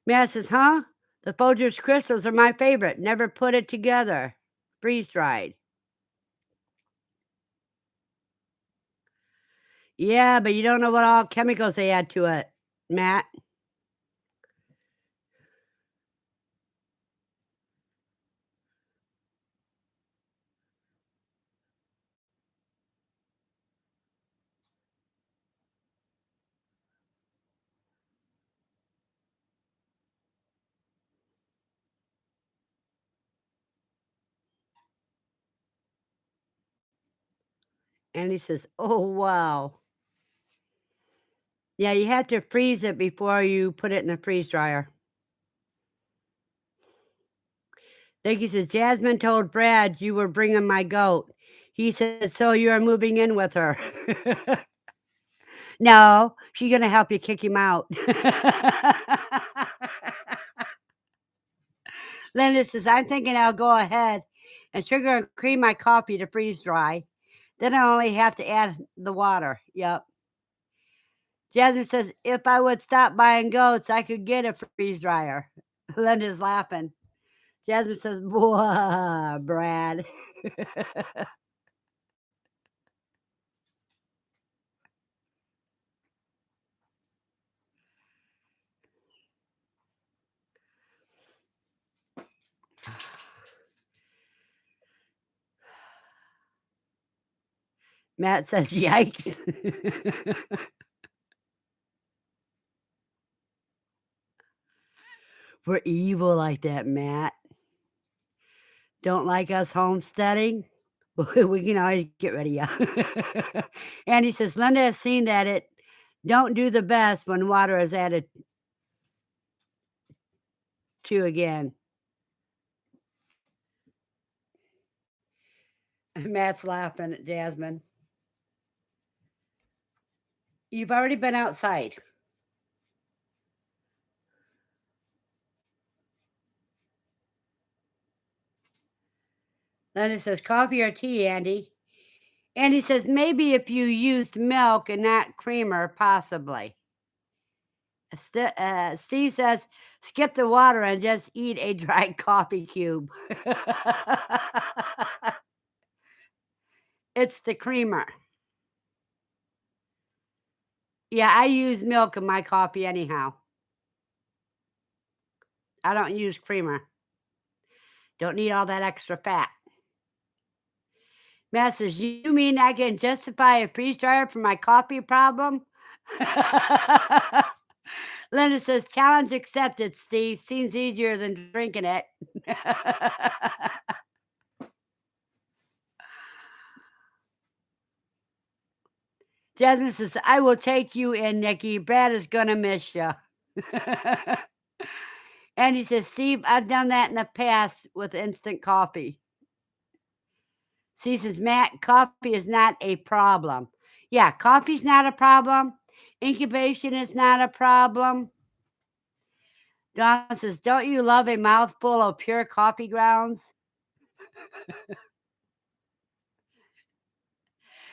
Matt says, "Huh? The Folgers crystals are my favorite. Never put it together. Freeze dried." Yeah, but you don't know what all chemicals they add to it, Matt. And he says, "Oh, wow." Yeah, you have to freeze it before you put it in the freeze dryer. Nikki says, "Jasmine told Brad you were bringing my goat. He said, so you are moving in with her." No, she's gonna help you kick him out. Linda says, "I'm thinking I'll go ahead and sugar and cream my coffee to freeze dry. Then I only have to add the water." Yep. Jasmine says, "If I would stop buying goats, I could get a freeze dryer." Linda's laughing. Jasmine says, "Boah, Brad." Matt says, "Yikes." We're evil like that, Matt. Don't like us homesteading? We can always get rid of you. And he says, "Linda has seen that it don't do the best when water is added to again." Matt's laughing at Jasmine. You've already been outside. Linda says, "Coffee or tea, Andy?" Andy says, "Maybe if you used milk and not creamer, possibly." Steve says, "Skip the water and just eat a dry coffee cube." It's the creamer. Yeah, I use milk in my coffee anyhow. I don't use creamer. Don't need all that extra fat. Matt says, "You mean I can justify a freeze dryer for my coffee problem?" Linda says, "Challenge accepted, Steve. Seems easier than drinking it." Jasmine says, "I will take you in, Nikki. Brad is gonna miss you." And he says, "Steve, I've done that in the past with instant coffee." She says, "Matt, coffee is not a problem." Yeah, coffee's not a problem. Incubation is not a problem. Don says, "Don't you love a mouthful of pure coffee grounds?"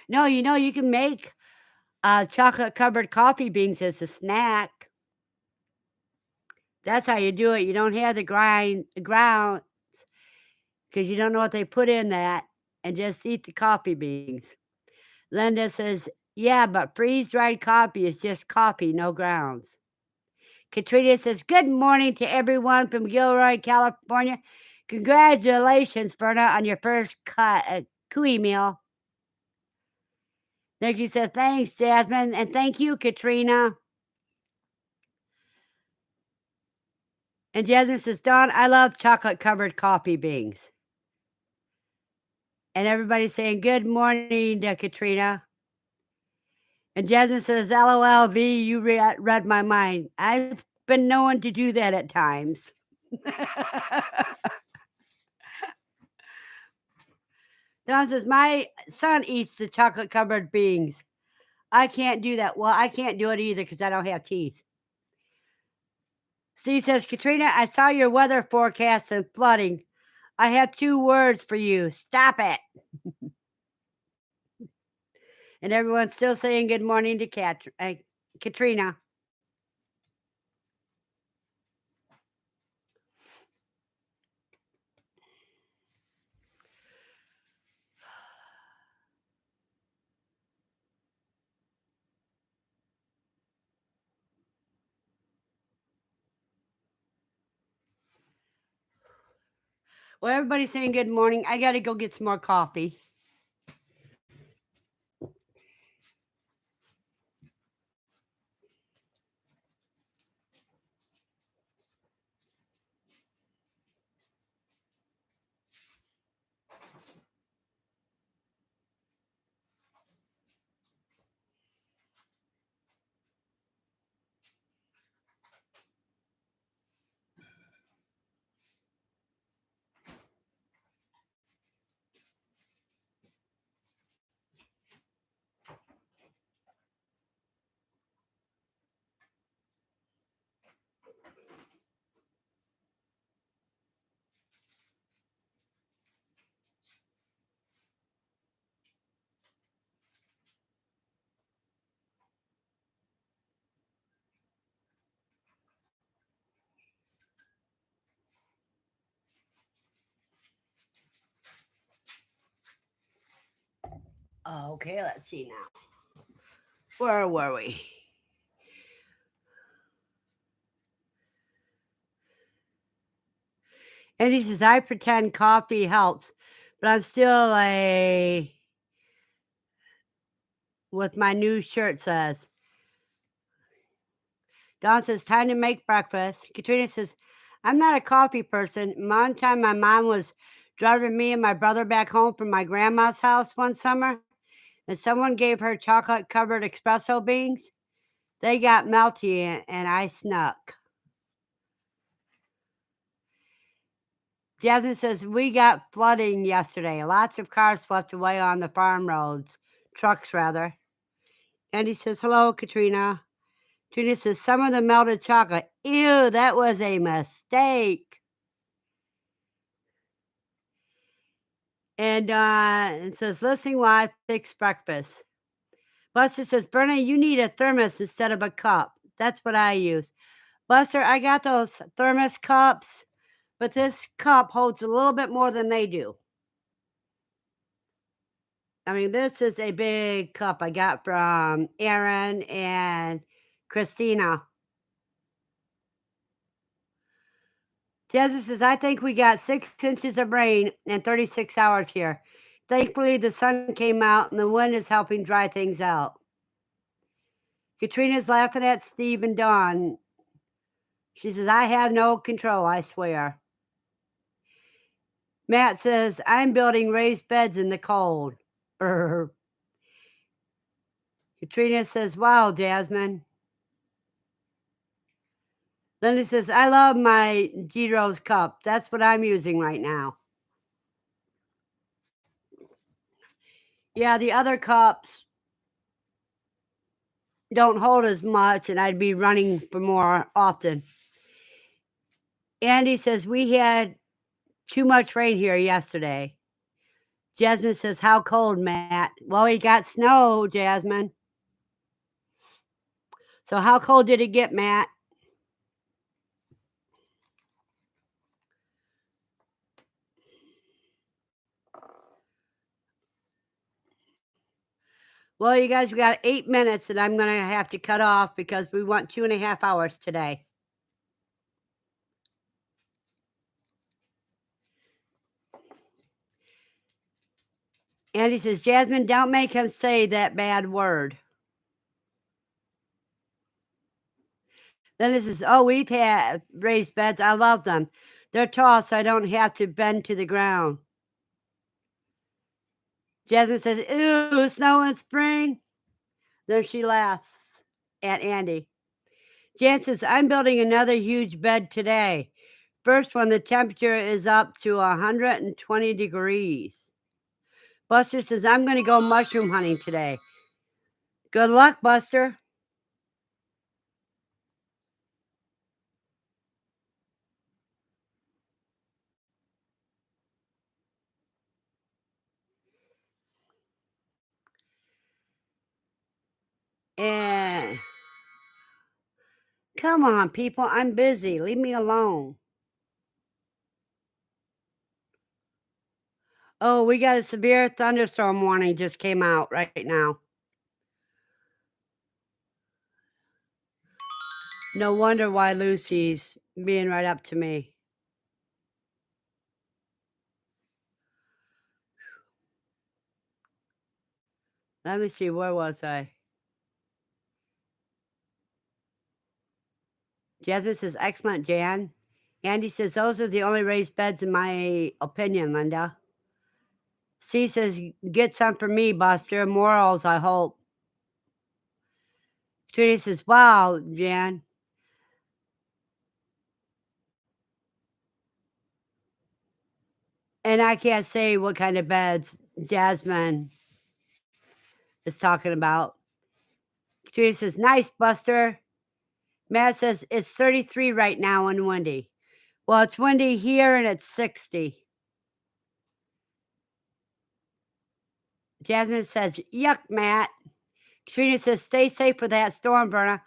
No, you can make chocolate covered coffee beans as a snack. That's how you do it. You don't have the ground because you don't know what they put in that, and just eat the coffee beans. Linda says, "Yeah, but freeze-dried coffee is just coffee, no grounds." Katrina says, "Good morning to everyone from Gilroy, California. Congratulations, Verna, on your first cooey meal." Nikki says, "Thanks, Jasmine, and thank you, Katrina." And Jasmine says, "Dawn, I love chocolate-covered coffee beans." And everybody's saying, "Good morning to Katrina." And Jasmine says, "LOLV, you read my mind. I've been known to do that at times." Dawn says, "My son eats the chocolate-covered beans. I can't do that." Well, I can't do it either because I don't have teeth. Steve says, "Katrina, I saw your weather forecast and flooding. I have 2 words for you. Stop it." And everyone's still saying good morning to Katrina. Well, everybody's saying good morning. I gotta go get some more coffee. Okay, let's see now. Where were we? And he says, "I pretend coffee helps, but I'm still what my new shirt says." Dawn says, "Time to make breakfast." Katrina says, "I'm not a coffee person. One time my mom was driving me and my brother back home from my grandma's house one summer, and someone gave her chocolate covered espresso beans. They got melty and I snuck." Jasmine says, "We got flooding yesterday. Lots of cars swept away on the farm roads, trucks rather." Andy says, "Hello, Katrina." Katrina says, "Some of the melted chocolate. Ew, that was a mistake." And it says, "Listening while I fix breakfast." Buster says, "Berna, you need a thermos instead of a cup. That's what I use." Buster, I got those thermos cups, but this cup holds a little bit more than they do. I mean, this is a big cup I got from Aaron and Christina. Jasmine says, I think we got 6 inches of rain in 36 hours here. Thankfully, the sun came out and the wind is helping dry things out. Katrina's laughing at Steve and Dawn. She says, I have no control, I swear. Matt says, I'm building raised beds in the cold. Brr. Katrina says, wow, Jasmine. Linda says, I love my G Rose cup. That's what I'm using right now. Yeah, the other cups don't hold as much, and I'd be running for more often. Andy says, we had too much rain here yesterday. Jasmine says, how cold, Matt? Well, we got snow, Jasmine. So how cold did it get, Matt? Well, you guys, we got 8 minutes, and I'm going to have to cut off because we want 2.5 hours today. Andy says, Jasmine, don't make him say that bad word. Then it says, oh, we've had raised beds. I love them. They're tall, so I don't have to bend to the ground. Jasmine says, ew, snow in spring. Then she laughs at Andy. Jan says, I'm building another huge bed today. First one, the temperature is up to 120 degrees. Buster says, I'm going to go mushroom hunting today. Good luck, Buster. And come on, people, I'm busy. Leave me alone. Oh, we got a severe thunderstorm warning just came out right now. No wonder why Lucy's being right up to me. Let me see, where was I? Jasmine says, excellent, Jan. Andy says, those are the only raised beds in my opinion, Linda. C says, get some for me, Buster. Morals, I hope. Trina says, wow, Jan. And I can't say what kind of beds Jasmine is talking about. Trina says, nice, Buster. Matt says, it's 33 right now and windy. Well, it's windy here and it's 60. Jasmine says, yuck, Matt. Katrina says, stay safe with that storm, Verna.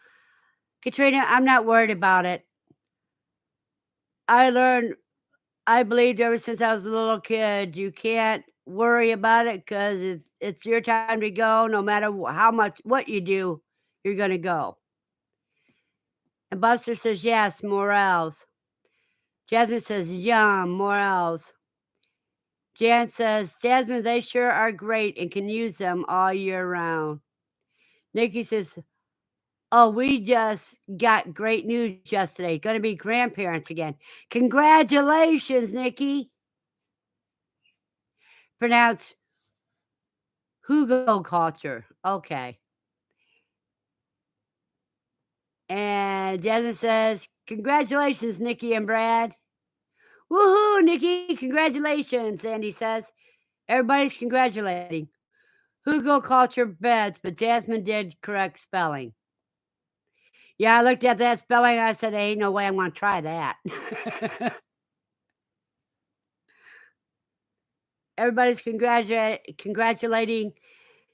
Katrina, I'm not worried about it. I believed ever since I was a little kid, you can't worry about it because it's your time to go. No matter how much, what you do, you're going to go. And Buster says, yes, morels. Jasmine says, yum, morels. Jan says, Jasmine, they sure are great and can use them all year round. Nikki says, oh, we just got great news yesterday. Going to be grandparents again. Congratulations, Nikki. Pronounced Hugo culture. Okay. And Jasmine says, congratulations, Nikki and Brad. Woohoo, Nikki, congratulations, Andy says. Everybody's congratulating. Hugo culture beds, but Jasmine did correct spelling. Yeah, I looked at that spelling. I said, ain't no way I'm going to try that. Everybody's congratulating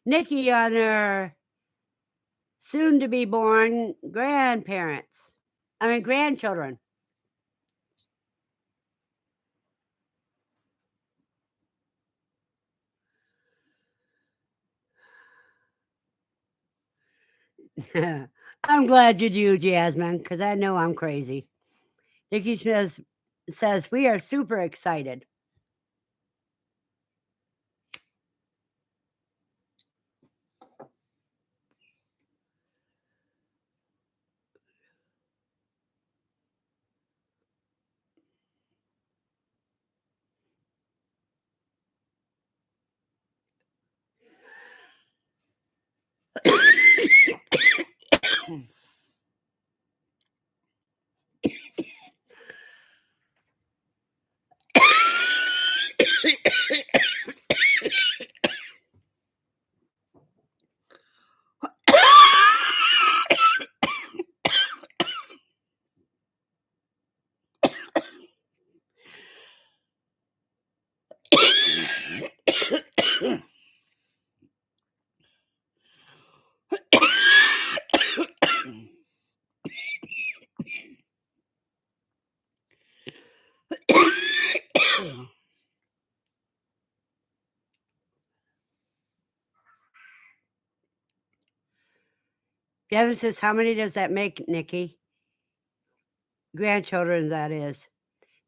Nikki on her soon to be born grandchildren. I'm glad you do, Jasmine, because I know I'm crazy. Nikki says, says, "We are super excited." Gavin says, "How many does that make, Nikki?" Grandchildren, that is.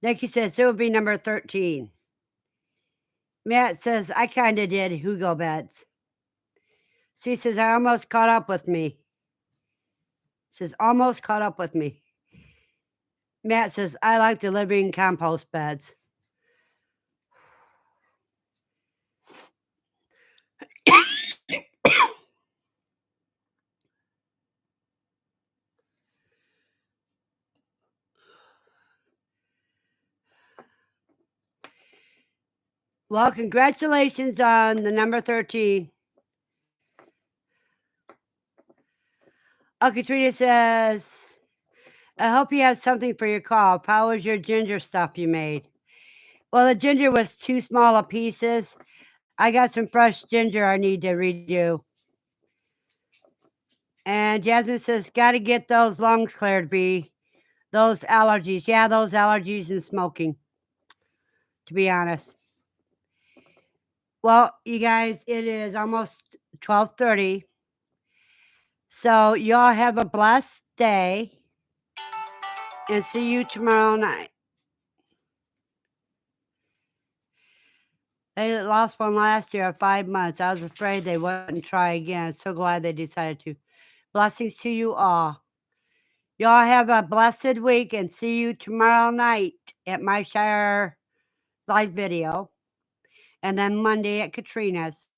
Nikki says, "It would be number 13." Matt says, "I kinda did Hugo bets." She says, "I almost caught up with me." Says, "Almost caught up with me." Matt says, "I like the living compost beds." Well, congratulations on the number 13. Oh, Katrina says, "I hope you have something for your cough. How was your ginger stuff you made?" Well, the ginger was too small of pieces. I got some fresh ginger I need to redo. And Jasmine says, "Gotta get those lungs cleared, V. Those allergies." Yeah, those allergies and smoking, to be honest. Well, you guys, it is almost 12:30. So y'all have a blessed day and see you tomorrow night. They lost one last year at 5 months. I was afraid they wouldn't try again. So glad they decided to. Blessings to you all. Y'all have a blessed week and see you tomorrow night at my Shire live video and then Monday at Katrina's.